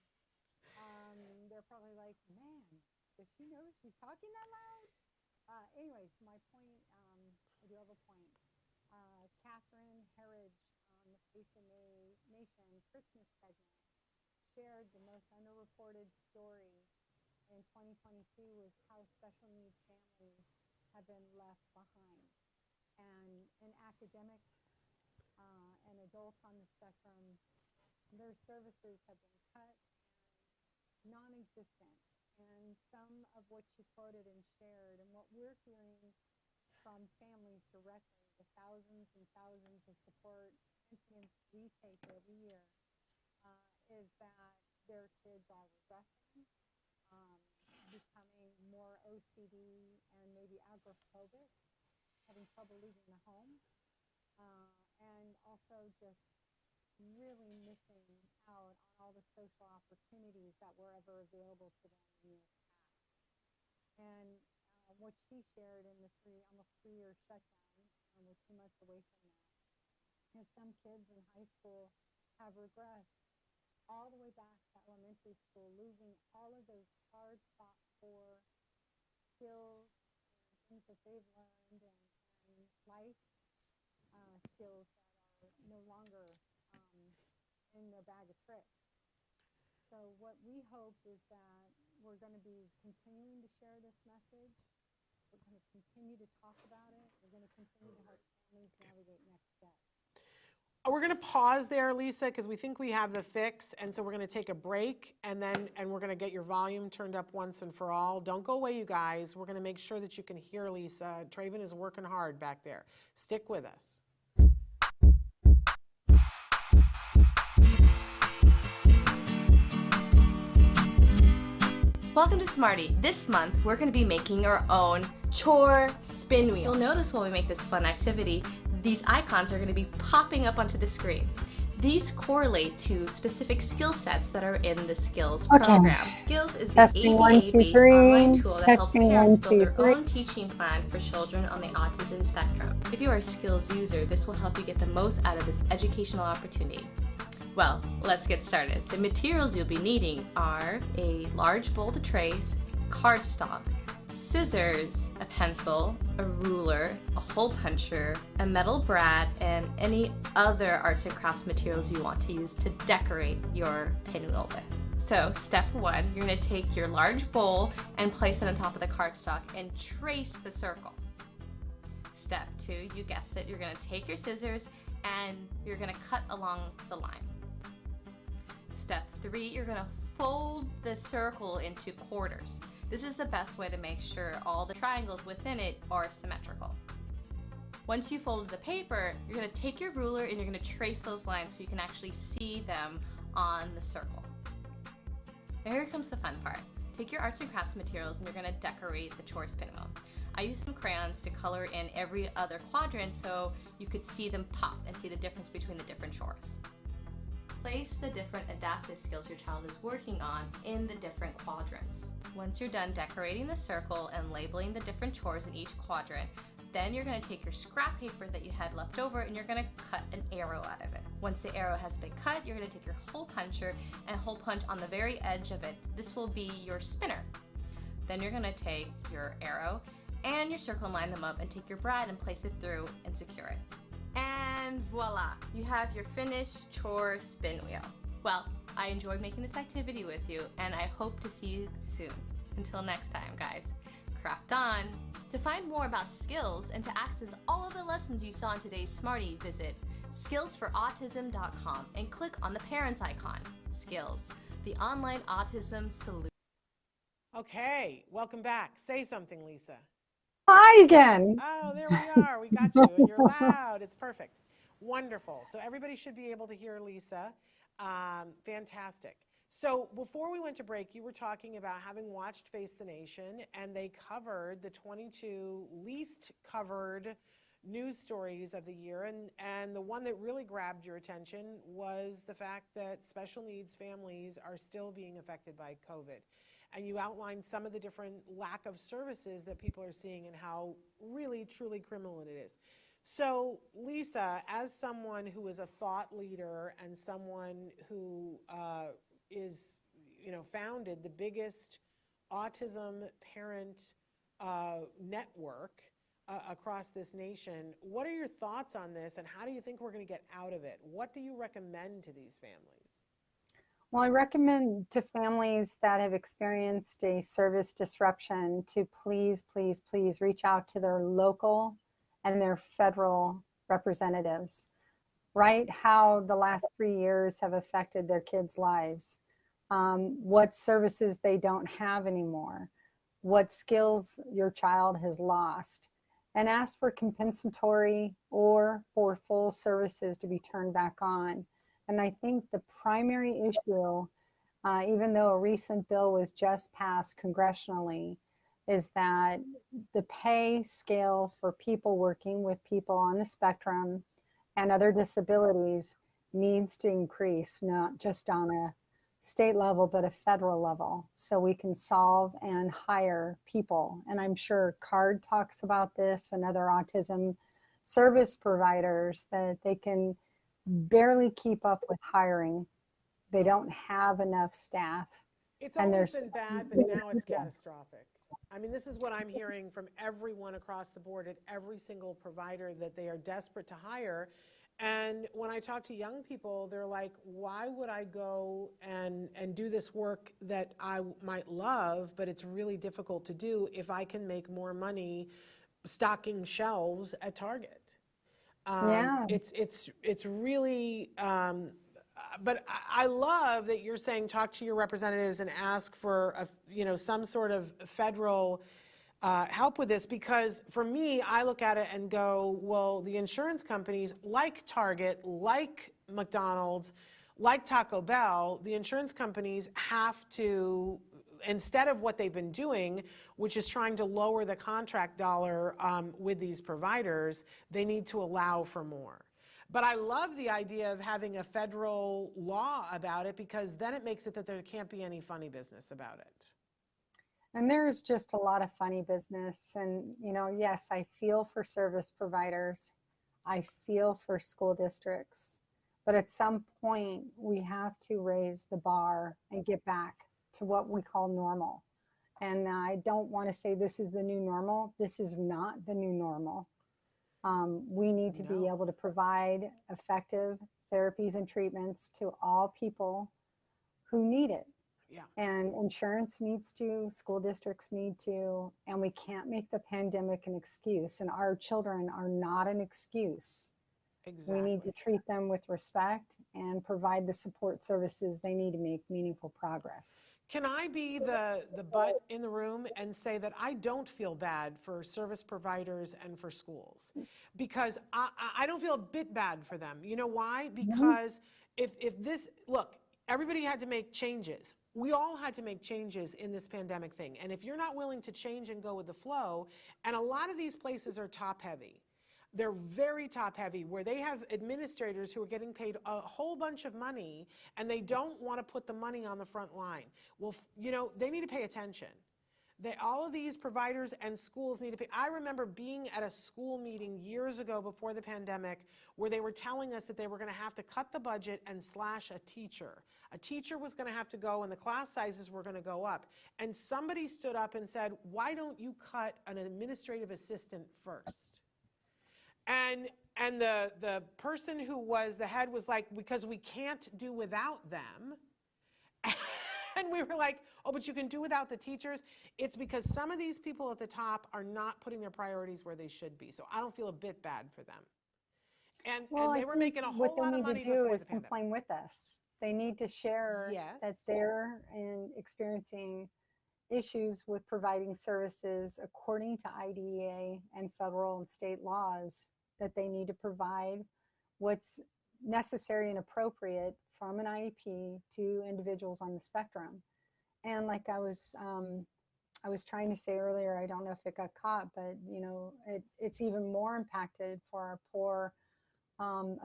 C: They're probably like, man, does she know she's talking that loud? Anyways, my point, I do have a point. Catherine Herridge on the Face of Nation Christmas segment shared the most underreported story in 2022 was how special needs families have been left behind. And in academics and adults on the spectrum, their services have been cut and non-existent. And some of what she quoted and shared, and what we're hearing from families directly, the thousands and thousands of support incidents we take every year, is that their kids are regressing, becoming more OCD and maybe agoraphobic, having trouble leaving the home, and also just really missing out on all the social opportunities that were ever available to them in years past. And what she shared in the almost 3-year shutdown, and we're 2 months away from that, is some kids in high school have regressed all the way back to elementary school, losing all of those hard fought for skills and things that they've learned, and life skills that are no longer in their bag of tricks. So what we hope is that we're going to be continuing to share this message. We're going to continue to talk about it. We're going to continue to help families navigate next steps.
B: We're going to pause there, Lisa, because we think we have the fix, and so we're going to take a break, and we're going to get your volume turned up once and for all. Don't go away, you guys. We're going to make sure that you can hear Lisa. Traven is working hard back there. Stick with us.
D: Welcome to Smarty. This month, we're going to be making our own chore spin wheel. You'll notice while we make this fun activity, these icons are going to be popping up onto the screen. These correlate to specific skill sets that are in the Skills program. Skills is an ABA-based online tool that helps parents build their own teaching plan for children on the autism spectrum. If you are a Skills user, this will help you get the most out of this educational opportunity. Well, let's get started. The materials you'll be needing are a large bowl to trace, cardstock, scissors, a pencil, a ruler, a hole puncher, a metal brad, and any other arts and crafts materials you want to use to decorate your pinwheel with. So step 1, you're going to take your large bowl and place it on top of the cardstock and trace the circle. Step 2, you guessed it, you're going to take your scissors and you're going to cut along the line. Step 3, you're going to fold the circle into quarters. This is the best way to make sure all the triangles within it are symmetrical. Once you folded the paper, you're going to take your ruler and you're going to trace those lines so you can actually see them on the circle. Now here comes the fun part. Take your arts and crafts materials and you're going to decorate the chore spin wheel. I used some crayons to color in every other quadrant so you could see them pop and see the difference between the different chores. Place the different adaptive skills your child is working on in the different quadrants. Once you're done decorating the circle and labeling the different chores in each quadrant, then you're going to take your scrap paper that you had left over and you're going to cut an arrow out of it. Once the arrow has been cut, you're going to take your hole puncher and hole punch on the very edge of it. This will be your spinner. Then you're going to take your arrow and your circle and line them up and take your brad and place it through and secure it. And voila, you have your finished chore spin wheel. Well, I enjoyed making this activity with you and I hope to see you soon. Until next time, guys, craft on! To find more about Skills and to access all of the lessons you saw in today's Smarty, visit skillsforautism.com and click on the parents icon. Skills, the online autism solution.
B: Okay, welcome back. Say something, Lisa.
E: Hi again.
B: Oh, there we are. We got you, and you're loud. It's perfect. Wonderful. So everybody should be able to hear Lisa. Fantastic. So before we went to break, you were talking about having watched Face the Nation, and they covered the 22 least covered news stories of the year. And the one that really grabbed your attention was the fact that special needs families are still being affected by COVID. And you outlined some of the different lack of services that people are seeing and how really, truly criminal it is. So, Lisa, as someone who is a thought leader and someone who is, founded the biggest autism parent network across this nation, what are your thoughts on this, and how do you think we're going to get out of it? What do you recommend to these families?
E: Well, I recommend to families that have experienced a service disruption to please, please, please reach out to their local and their federal representatives. Write how the last 3 years have affected their kids' lives, what services they don't have anymore, what skills your child has lost, and ask for compensatory or for full services to be turned back on. And I think the primary issue, even though a recent bill was just passed congressionally, is that the pay scale for people working with people on the spectrum and other disabilities needs to increase, not just on a state level, but a federal level, so we can solve and hire people. And I'm sure CARD talks about this and other autism service providers, that they can barely keep up with hiring. They don't have enough staff.
B: It's always been bad, but now it's catastrophic. I mean, this is what I'm hearing from everyone across the board at every single provider, that they are desperate to hire. And when I talk to young people, they're like, why would I go and do this work that I might love, but it's really difficult to do if I can make more money stocking shelves at Target?
E: Yeah.
B: It's really, but I love that you're saying talk to your representatives and ask for some sort of federal help with this, because for me, I look at it and go, well, the insurance companies like Target, like McDonald's, like Taco Bell, the insurance companies have to, instead of what they've been doing, which is trying to lower the contract dollar with these providers, they need to allow for more. But I love the idea of having a federal law about it, because then it makes it that there can't be any funny business about it.
E: And there's just a lot of funny business. And, yes, I feel for service providers. I feel for school districts. But at some point, we have to raise the bar and get back to what we call normal. And I don't want to say this is the new normal. This is not the new normal. We need to be able to provide effective therapies and treatments to all people who need it.
B: Yeah.
E: And insurance needs to, school districts need to, and we can't make the pandemic an excuse. And our children are not an excuse.
B: Exactly.
E: We need to treat them with respect and provide the support services they need to make meaningful progress.
B: Can I be the butt in the room and say that I don't feel bad for service providers and for schools? Because I don't feel a bit bad for them. You know why? Because if this, look, everybody had to make changes. We all had to make changes in this pandemic thing. And if you're not willing to change and go with the flow, and a lot of these places are top heavy. They're very top heavy, where they have administrators who are getting paid a whole bunch of money, and they don't want to put the money on the front line. Well, they need to pay attention. All of these providers and schools need to pay. I remember being at a school meeting years ago before the pandemic, where they were telling us that they were going to have to cut the budget and slash a teacher. A teacher was going to have to go, and the class sizes were going to go up. And somebody stood up and said, why don't you cut an administrative assistant first? And the person who was the head was like, because we can't do without them. And we were like, oh, but you can do without the teachers. It's because some of these people at the top are not putting their priorities where they should be. So I don't feel a bit bad for them. And they were making a whole lot of money.
E: What they need to do is complain with us. They need to share that they're experiencing issues with providing services according to IDEA and federal and state laws, that they need to provide what's necessary and appropriate from an IEP to individuals on the spectrum. And like I was trying to say earlier, I don't know if it got caught, but it's even more impacted for our poor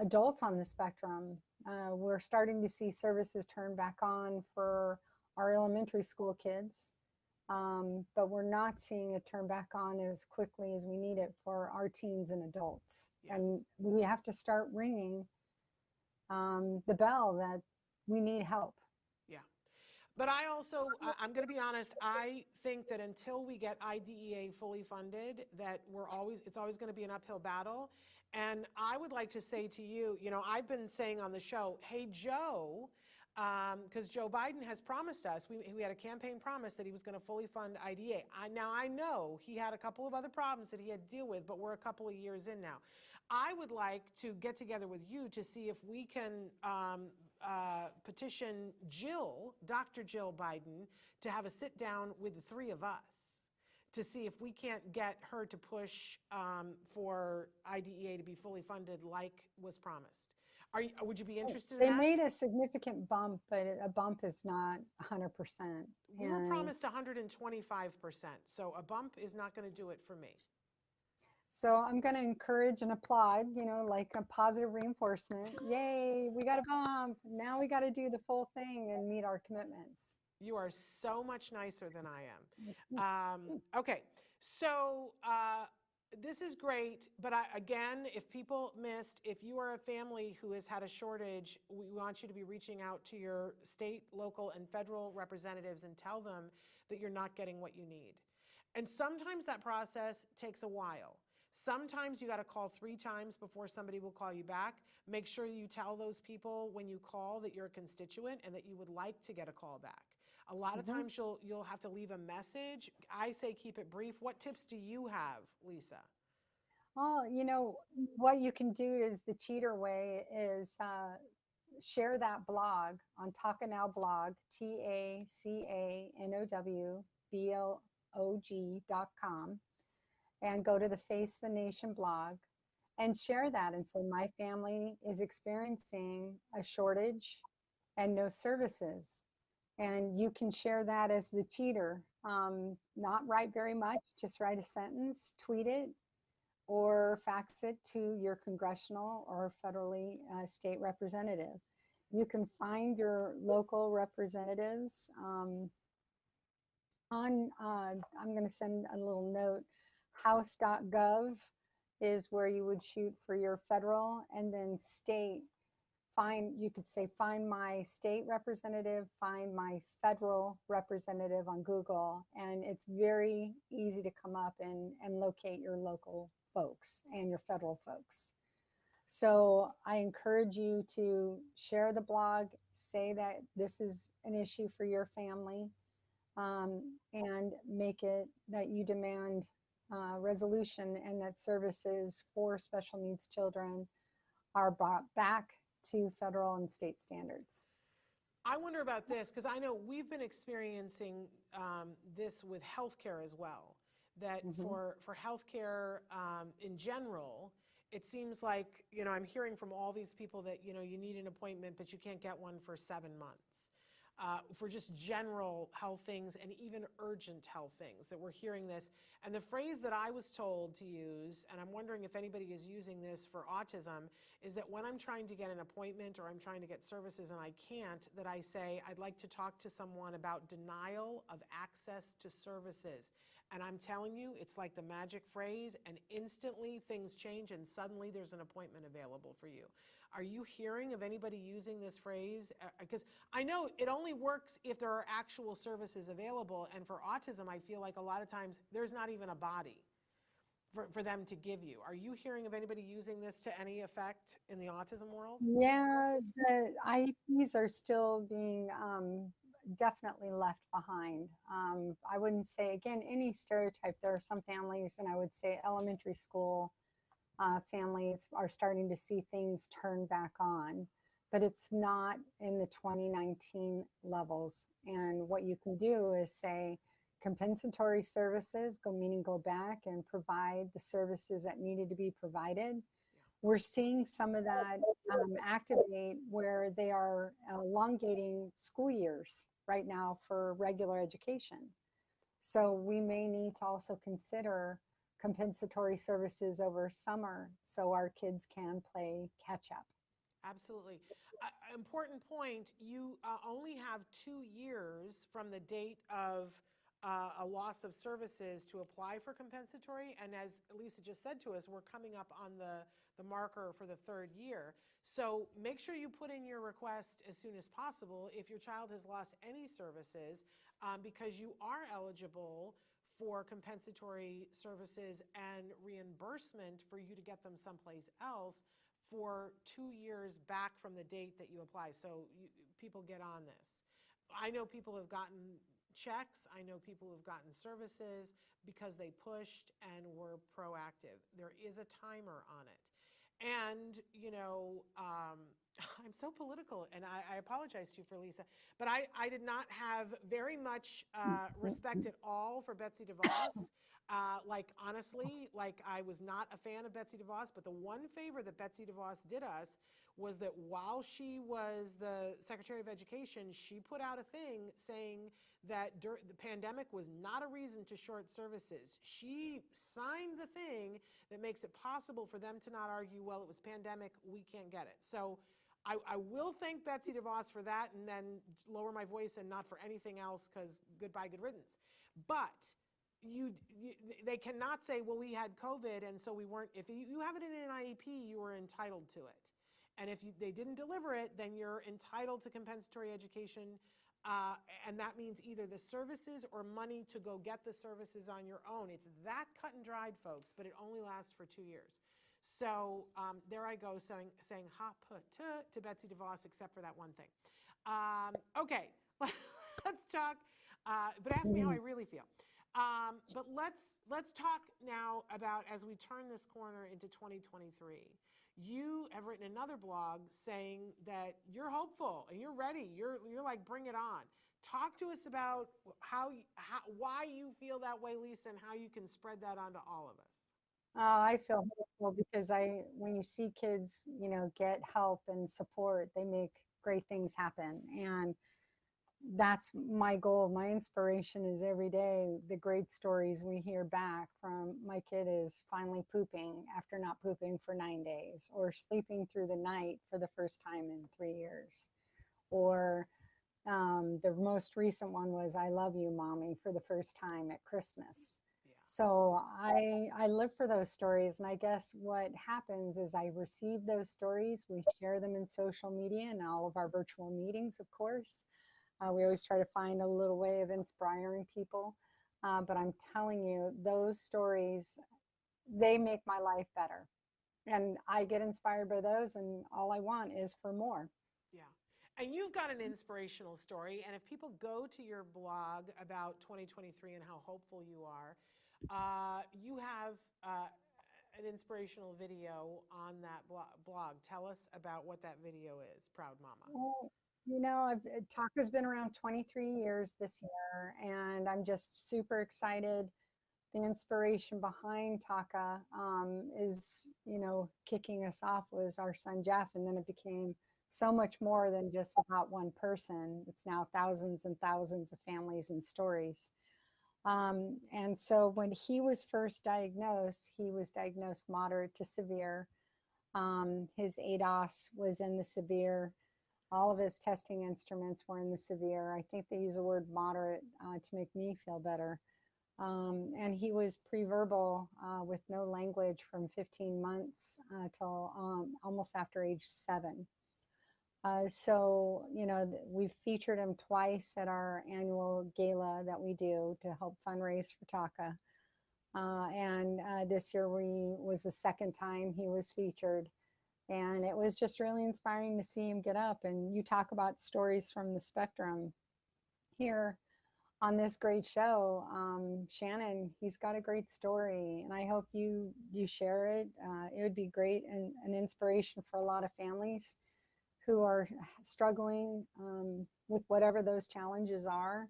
E: adults on the spectrum. We're starting to see services turn back on for our elementary school kids, but we're not seeing it turn back on as quickly as we need it for our teens and adults. Yes. And we have to start ringing the bell that we need help.
B: Yeah. But I'm going to be honest, I think that until we get IDEA fully funded, that it's always going to be an uphill battle. And I would like to say to you, I've been saying on the show, hey, Joe, because Joe Biden has promised us, we had a campaign promise that he was going to fully fund IDEA. Now, I know he had a couple of other problems that he had to deal with, but we're a couple of years in now. I would like to get together with you to see if we can petition Dr. Jill Biden, to have a sit down with the three of us to see if we can't get her to push for IDEA to be fully funded like was promised. Would you be interested in that?
E: They made a significant bump, but a bump is not 100%.
B: We were promised 125%, so a bump is not going to do it for me.
E: So I'm going to encourage and applaud, like a positive reinforcement. Yay, we got a bump. Now we got to do the full thing and meet our commitments.
B: You are so much nicer than I am. Okay, so this is great, but again, if people missed, if you are a family who has had a shortage, we want you to be reaching out to your state, local, and federal representatives and tell them that you're not getting what you need. And sometimes that process takes a while. Sometimes you got to call 3 times before somebody will call you back. Make sure you tell those people when you call that you're a constituent and that you would like to get a call back. A lot of times you'll have to leave a message. I say keep it brief. What tips do you have, Lisa?
E: Well, what you can do is the cheater way is share that blog on TACA Now blog, TACANOWBLOG.com, and go to the Face the Nation blog and share that and say, my family is experiencing a shortage and no services. And you can share that as the cheater. Not write very much, just write a sentence, tweet it, or fax it to your congressional or federally state representative. You can find your local representatives on, I'm going to send a little note, house.gov is where you would shoot for your federal, and then state. You could say, find my state representative, find my federal representative on Google, and it's very easy to come up and locate your local folks and your federal folks. So I encourage you to share the blog, say that this is an issue for your family, and make it that you demand resolution and that services for special needs children are brought back to federal and state standards.
B: I wonder about this, because I know we've been experiencing this with healthcare as well, that for healthcare in general, it seems like, I'm hearing from all these people that, you need an appointment, but you can't get one for 7 months. For just general health things and even urgent health things, that we're hearing this. And the phrase that I was told to use, and I'm wondering if anybody is using this for autism, is that when I'm trying to get an appointment or I'm trying to get services and I can't, that I say, I'd like to talk to someone about denial of access to services. And I'm telling you, it's like the magic phrase, and instantly things change and suddenly there's an appointment available for you. Are you hearing of anybody using this phrase? Because I know it only works if there are actual services available, and for autism, I feel like a lot of times there's not even a body for them to give you. Are you hearing of anybody using this to any effect in the autism world?
E: Yeah, the IEPs are still being definitely left behind. I wouldn't say, again, any stereotype. There are some families, and I would say elementary school families are starting to see things turn back on, but it's not in the 2019 levels. And what you can do is say, compensatory services, meaning go back and provide the services that needed to be provided. We're seeing some of that activate where they are elongating school years right now for regular education. So we may need to also consider compensatory services over summer so our kids can play catch up.
B: Absolutely. Important point, you only have 2 years from the date of a loss of services to apply for compensatory. And as Lisa just said to us, we're coming up on the marker for the 3rd year. So make sure you put in your request as soon as possible if your child has lost any services, because you are eligible for compensatory services and reimbursement for you to get them someplace else for 2 years back from the date that you apply. So people get on this. I know people have gotten checks. I know people who've gotten services because they pushed and were proactive. There is a timer on it. And, you know, I'm so political, and I apologize to you for Lisa, but I did not have very much respect at all for Betsy DeVos. Like, honestly, like, I was not a fan of Betsy DeVos, but the one favor that Betsy DeVos did us was that while she was the Secretary of Education, she put out a thing saying that the pandemic was not a reason to short services. She signed the thing that makes it possible for them to not argue, well, it was pandemic, we can't get it. So I will thank Betsy DeVos for that and then lower my voice and not for anything else, because goodbye, good riddance. But they cannot say, well, we had COVID and so we weren't. If you have it in an IEP, you are entitled to it. And if they didn't deliver it, then you're entitled to compensatory education. And that means either the services or money to go get the services on your own. It's that cut and dried, folks, but it only lasts for 2 years. So there I go saying ha put to Betsy DeVos, except for that one thing. Okay, let's talk, but ask me how I really feel. But let's talk now about, as we turn this corner into 2023, you have written another blog saying that you're hopeful and you're ready. You're like, bring it on. Talk to us about why you feel that way, Lisa, and how you can spread that on to all of us.
E: I feel hopeful because when you see kids, you know, get help and support, they make great things happen. And that's my goal. My inspiration is every day the great stories we hear back from my kid is finally pooping after not pooping for 9 days, or sleeping through the night for the first time in 3 years. Or the most recent one was I love you, mommy, for the first time at Christmas.
B: Yeah.
E: So I live for those stories. And I guess what happens is I receive those stories. We share them in social media and all of our virtual meetings, of course. We always try to find a little way of inspiring people. But I'm telling you, those stories, they make my life better. And I get inspired by those, and all I want is for more.
B: Yeah. And you've got an inspirational story. And if people go to your blog about 2023 and how hopeful you are, you have an inspirational video on that blog. Tell us about what that video is, Proud Mama.
E: Well, you know, TACA's been around 23 years this year, and I'm just super excited. The inspiration behind TACA is, you know, kicking us off was our son Jeff, and then it became so much more than just about one person. It's now thousands and thousands of families and stories. And so when he was first diagnosed, he was diagnosed moderate to severe. His ADOS was in the severe. All of his testing instruments were in the severe. I think they use the word moderate to make me feel better. And he was pre-verbal with no language from 15 months till almost after age 7. So, you know, we've featured him twice at our annual gala that we do to help fundraise for TACA. And this year was the second time he was featured. And it was just really inspiring to see him get up. And you talk about stories from the spectrum here on this great show. Shannon, he's got a great story, and I hope you share it. It would be great and an inspiration for a lot of families who are struggling with whatever those challenges are.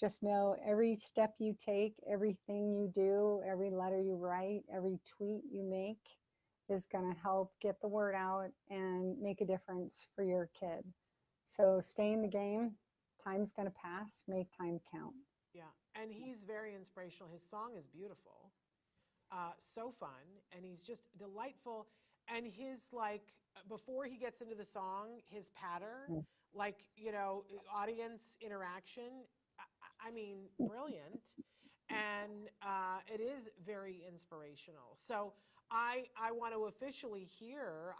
E: just know every step you take, everything you do, every letter you write, every tweet you make is going to help get the word out and make a difference for your kid. So stay in the game. Time's going to pass. Make time count.
B: Yeah, and he's very inspirational. His song is beautiful, so fun, and he's just delightful. And his, like, before he gets into the song, his patter, like, you know, audience interaction, I mean, brilliant. And it is very inspirational. So I want to officially hear,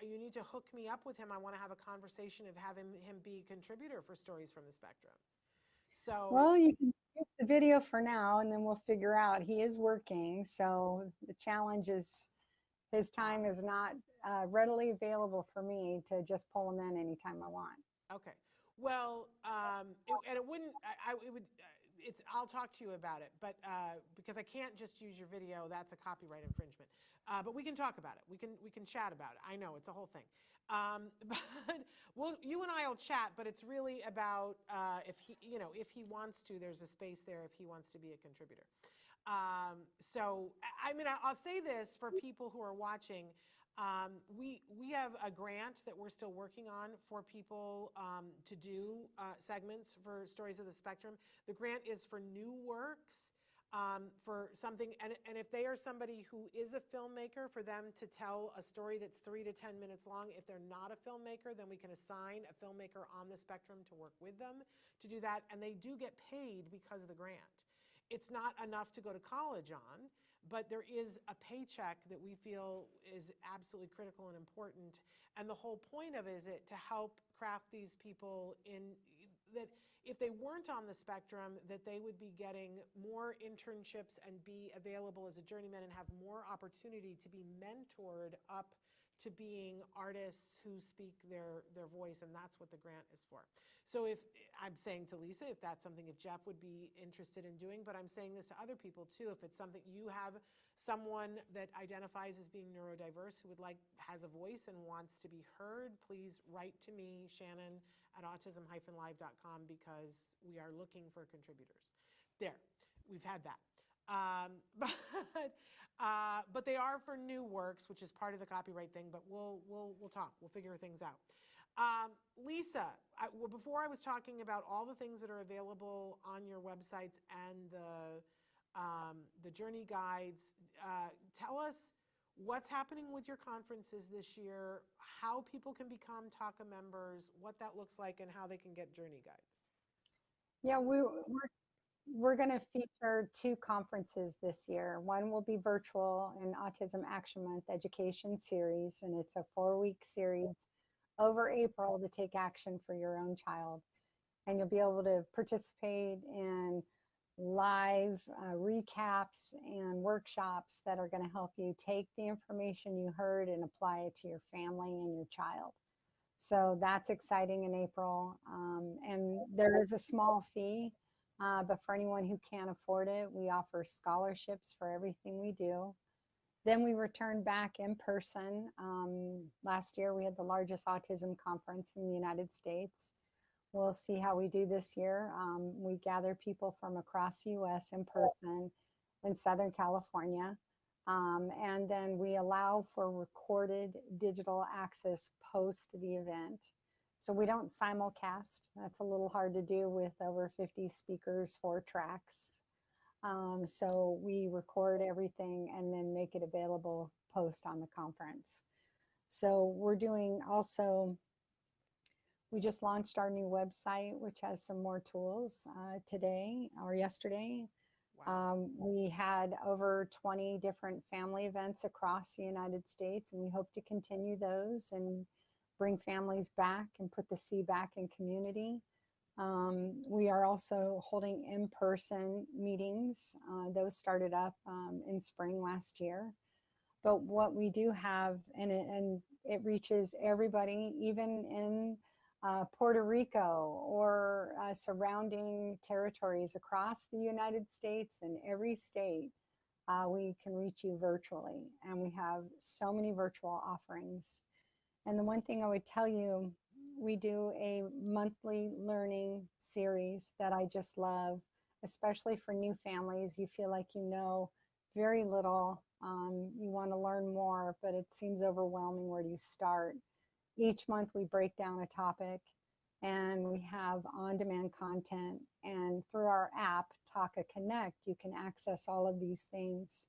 B: you need to hook me up with him. I want to have a conversation of having him be a contributor for Stories from the Spectrum. So,
E: well, you can use the video for now, and then we'll figure out. He is working, so the challenge is his time is not readily available for me to just pull him in anytime I want.
B: okay. Well, and it wouldn't, it would, I'll talk to you about it, but because I can't just use your video, that's a copyright infringement. But we can talk about it. We can chat about it. I know it's a whole thing. But you and I will chat. But it's really about if he wants to. There's a space there if he wants to be a contributor. So I mean, I'll say this for people who are watching. We have a grant that we're still working on for people to do segments for Stories of the Spectrum. The grant is for new works, for something, and if they are somebody who is a filmmaker, for them to tell a story that's 3 to 10 minutes long. If they're not a filmmaker, then we can assign a filmmaker on the spectrum to work with them to do that, and they do get paid because of the grant. It's not enough to go to college on, but there is a paycheck that we feel is absolutely critical and important. And the whole point of it is to help craft these people in that if they weren't on the spectrum, that they would be getting more internships and be available as a journeyman and have more opportunity to be mentored up to being artists who speak their voice, and that's what the grant is for. So if I'm saying to Lisa, if that's something, if Jeff would be interested in doing, but I'm saying this to other people too, if it's something you have someone that identifies as being neurodiverse who has a voice and wants to be heard, please write to me, Shannon at autism-live.com, because we are looking for contributors. There, we've had that. But they are for new works, which is part of the copyright thing. But we'll talk. We'll figure things out. Lisa, before I was talking about all the things that are available on your websites and the journey guides. Tell us what's happening with your conferences this year, how people can become TACA members, what that looks like, and how they can get journey guides.
E: Yeah, we're going to feature 2 conferences this year. One will be virtual, an Autism Action Month education series, and it's a 4-week series over April to take action for your own child. And you'll be able to participate in live recaps and workshops that are going to help you take the information you heard and apply it to your family and your child. So that's exciting in April. And there is a small fee, but for anyone who can't afford it, we offer scholarships for everything we do. Then we return back in person. Last year, we had the largest autism conference in the United States. We'll see how we do this year. We gather people from across the U.S. in person in Southern California. And then we allow for recorded digital access post the event. So we don't simulcast. That's a little hard to do with over 50 speakers, 4 tracks. So we record everything and then make it available post on the conference. So we're doing also, we just launched our new website, which has some more tools today or yesterday. Wow. We had over 20 different family events across the United States, and we hope to continue those and bring families back and put the C back in community. We are also holding in-person meetings. Those started up in spring last year. But what we do have, and it reaches everybody, even in Puerto Rico or surrounding territories across the United States and every state, we can reach you virtually. And we have so many virtual offerings. And the one thing I would tell you, we do a monthly learning series that I just love, especially for new families. You feel like you know very little. You want to learn more, but it seems overwhelming. Where do you start? Each month we break down a topic and we have on-demand content. And through our app, TACA Connect, you can access all of these things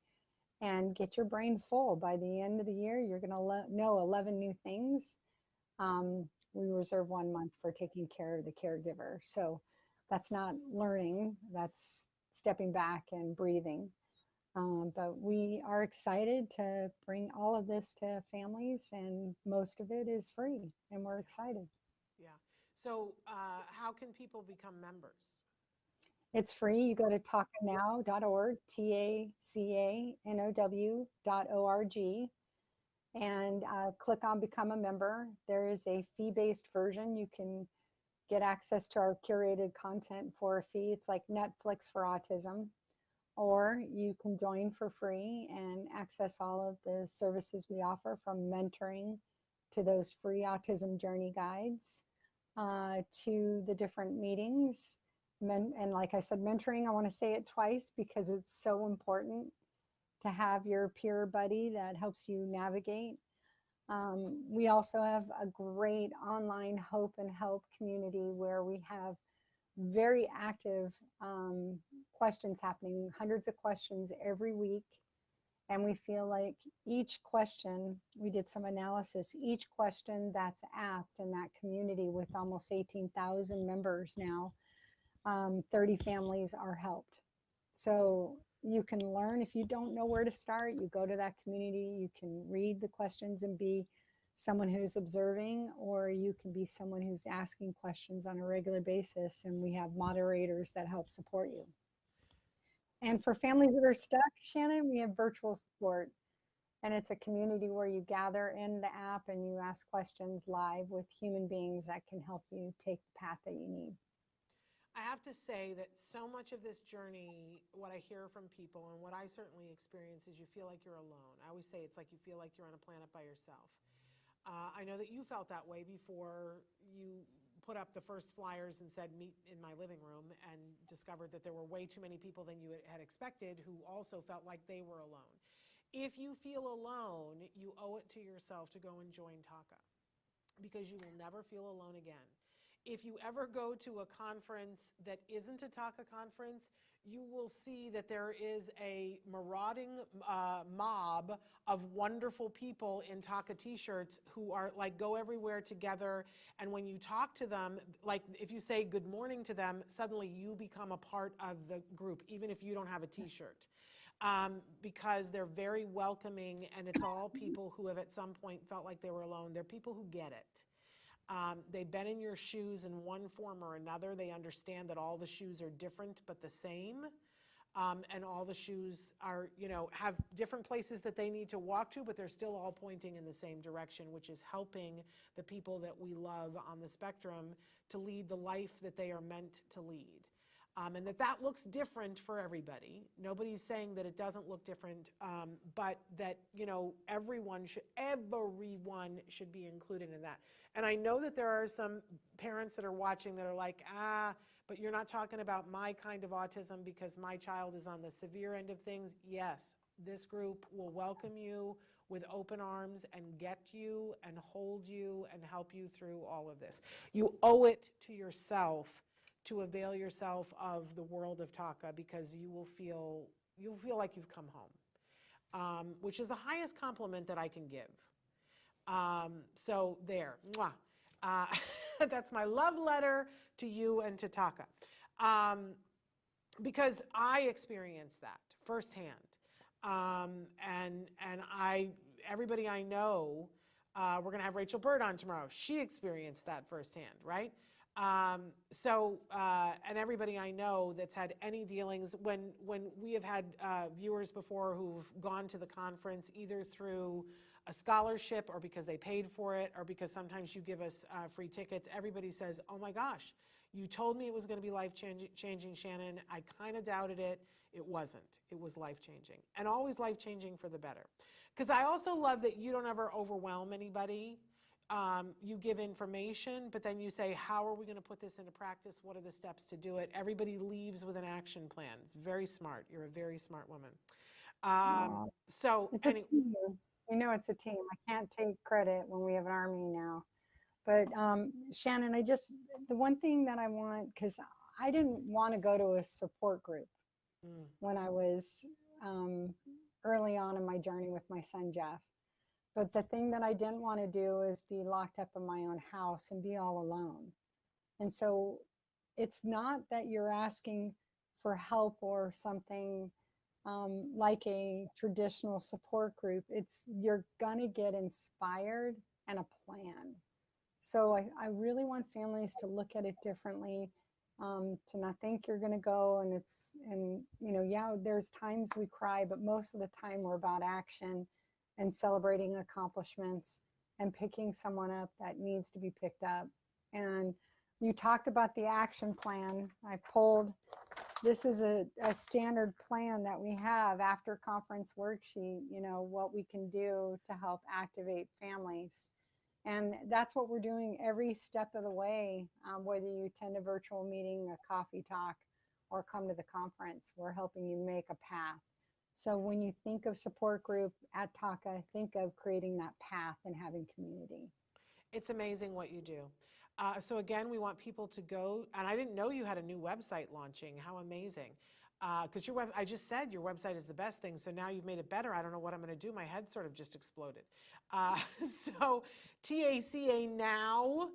E: and get your brain full. By the end of the year, you're going to know 11 new things. We reserve 1 month for taking care of the caregiver. So that's not learning, that's stepping back and breathing. But we are excited to bring all of this to families, and most of it is free, and we're excited.
B: Yeah. So how can people become members?
E: It's free. You go to tacanow.org, TACANOW.org, and click on Become a Member. There is a fee-based version. You can get access to our curated content for a fee. It's like Netflix for autism. Or you can join for free and access all of the services we offer, from mentoring to those free autism journey guides, to the different meetings. And like I said, mentoring, I want to say it twice because it's so important to have your peer buddy that helps you navigate. We also have a great online hope and help community where we have very active questions happening, hundreds of questions every week. And we feel like each question, we did some analysis, each question that's asked in that community with almost 18,000 members now, 30 families are helped. So you can learn. If you don't know where to start, you go to that community, you can read the questions and be someone who's observing, or you can be someone who's asking questions on a regular basis, and we have moderators that help support you. And for families that are stuck, Shannon, we have virtual support, and it's a community where you gather in the app and you ask questions live with human beings that can help you take the path that you need.
B: I have to say that so much of this journey, what I hear from people and what I certainly experience, is you feel like you're alone. I always say it's like you feel like you're on a planet by yourself. I know that you felt that way before you put up the first flyers and said, meet in my living room, and discovered that there were way too many people than you had expected who also felt like they were alone. If you feel alone, you owe it to yourself to go and join TACA, because you will never feel alone again. If you ever go to a conference that isn't a TACA conference, you will see that there is a marauding mob of wonderful people in TACA t-shirts who are like go everywhere together. And when you talk to them, like if you say good morning to them, suddenly you become a part of the group, even if you don't have a t-shirt. Because they're very welcoming, and it's all people who have at some point felt like they were alone. They're people who get it. They've been in your shoes in one form or another. They understand that all the shoes are different but the same. And all the shoes are, have different places that they need to walk to, but they're still all pointing in the same direction, which is helping the people that we love on the spectrum to lead the life that they are meant to lead. And that looks different for everybody. Nobody's saying that it doesn't look different, but that, everyone should be included in that. And I know that there are some parents that are watching that are like, but you're not talking about my kind of autism because my child is on the severe end of things. Yes, this group will welcome you with open arms and get you and hold you and help you through all of this. You owe it to yourself to avail yourself of the world of TACA, because you'll feel like you've come home, which is the highest compliment that I can give. So there, mwah. That's my love letter to you and to TACA, because I experienced that firsthand, and everybody I know, we're going to have Rachel Bird on tomorrow. She experienced that firsthand, right? And everybody I know that's had any dealings, when we have had viewers before who've gone to the conference either through a scholarship or because they paid for it or because sometimes you give us free tickets, everybody says, oh my gosh, you told me it was going to be life-changing, Shannon. I kind of doubted it. It wasn't. It was life-changing, and always life-changing for the better. Because I also love that you don't ever overwhelm anybody. You give information, but then you say, how are we going to put this into practice? What are the steps to do it? Everybody leaves with an action plan. It's very smart. You're a very smart woman.
E: Aw,
B: So
E: it's a team. You know, it's a team. I can't take credit when we have an army now. But Shannon, the one thing that I want, because I didn't want to go to a support group when I was early on in my journey with my son, Jeff. But the thing that I didn't want to do is be locked up in my own house and be all alone. And so it's not that you're asking for help or something like a traditional support group. It's you're going to get inspired and a plan. So I really want families to look at it differently, to not think you're going to go and you know, yeah, there's times we cry, but most of the time we're about action and celebrating accomplishments and picking someone up that needs to be picked up. And you talked about the action plan. This is a standard plan that we have after conference worksheet, you know, what we can do to help activate families. And that's what we're doing every step of the way, whether you attend a virtual meeting, a coffee talk, or come to the conference, we're helping you make a path. So when you think of support group at TACA, think of creating that path and having community.
B: It's amazing what you do. So again, we want people to go, and I didn't know you had a new website launching. How amazing. Because I just said your website is the best thing, so now you've made it better. I don't know what I'm going to do. My head sort of just exploded. So tacanow.org.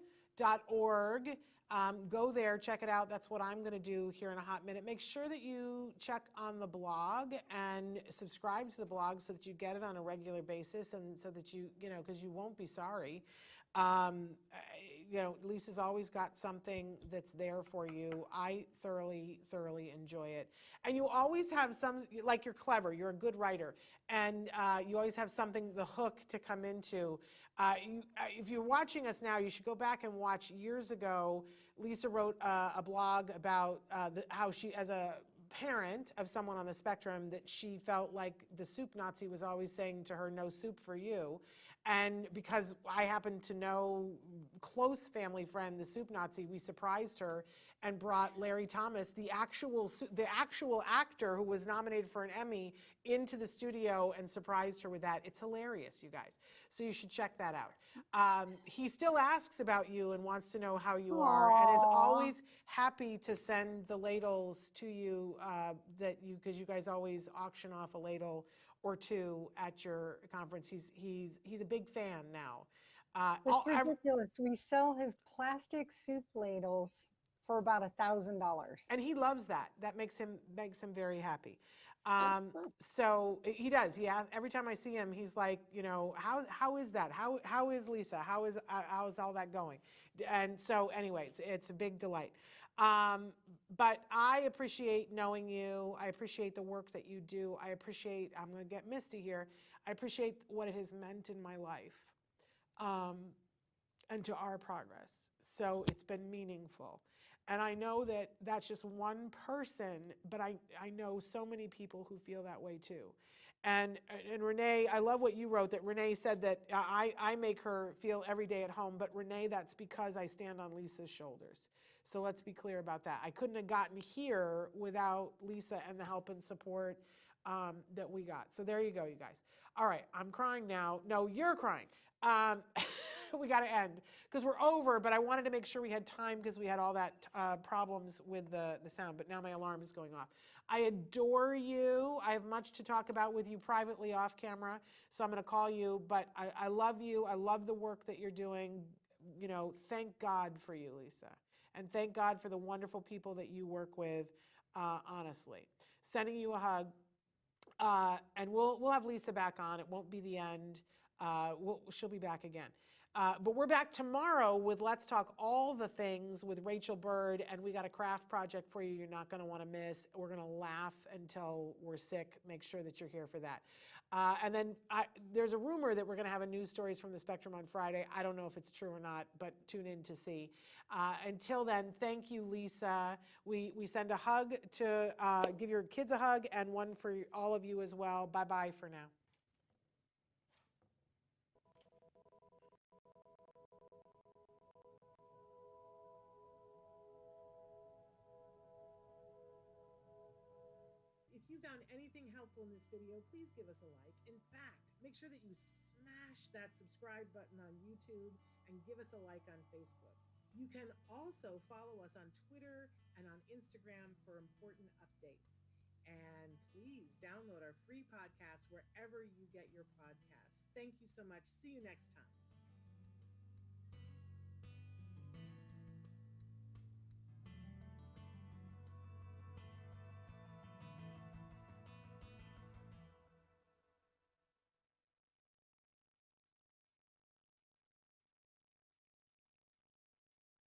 B: Go there, check it out. That's what I'm going to do here in a hot minute. Make sure that you check on the blog and subscribe to the blog so that you get it on a regular basis and so that you know, because you won't be sorry. You know, Lisa's always got something that's there for you. I thoroughly enjoy it. And you always have like you're clever, you're a good writer, and you always have something, the hook to come into. If you're watching us now, you should go back and watch years ago. Lisa wrote a blog about how she, as a parent of someone on the spectrum, that she felt like the soup Nazi was always saying to her, no soup for you. And because I happen to know close family friend, the soup Nazi, we surprised her and brought Larry Thomas, the actual actor who was nominated for an Emmy, into the studio and surprised her with that. It's hilarious, you guys. So you should check that out. He still asks about you and wants to know how you are, and is always happy to send the ladles to you because you guys always auction off a ladle or two at your conference. He's a big fan now.
E: It's ridiculous. We sell his plastic soup ladles for about $1,000.
B: And he loves that. That makes him very happy. So he does. He asks, every time I see him, he's like, you know, how is that? How is Lisa? How is all that going? And so, anyways, it's a big delight. But I appreciate knowing you. I appreciate the work that you do. I'm going to get misty here. I appreciate what it has meant in my life, and to our progress. So it's been meaningful. And I know that that's just one person, but I know so many people who feel that way too. And Renee, I love what you wrote, that Renee said that I make her feel every day at home, but Renee, that's because I stand on Lisa's shoulders. So let's be clear about that. I couldn't have gotten here without Lisa and the help and support that we got. So there you go, you guys. All right, I'm crying now. No, you're crying. We got to end because we're over, but I wanted to make sure we had time because we had all that problems with the sound, but now my alarm is going off. I adore you. I have much to talk about with you privately off camera, so I'm going to call you, but I love you. I love the work that you're doing. You know, thank God for you, Lisa. And thank God for the wonderful people that you work with, honestly. Sending you a hug. And we'll have Lisa back on. It won't be the end. She'll be back again. But we're back tomorrow with Let's Talk All the Things with Rachel Bird, and we got a craft project for you you're not going to want to miss. We're going to laugh until we're sick. Make sure that you're here for that. And then there's a rumor that we're going to have a news stories from the Spectrum on Friday. I don't know if it's true or not, but tune in to see. Until then, thank you, Lisa. We send a hug to give your kids a hug, and one for all of you as well. Bye-bye for now. you found anything helpful in this video, please give us a like. In fact, make sure that you smash that subscribe button on YouTube and give us a like on Facebook. You can also follow us on Twitter and on Instagram for important updates. And please download our free podcast wherever you get your podcasts. Thank you so much. See you next time.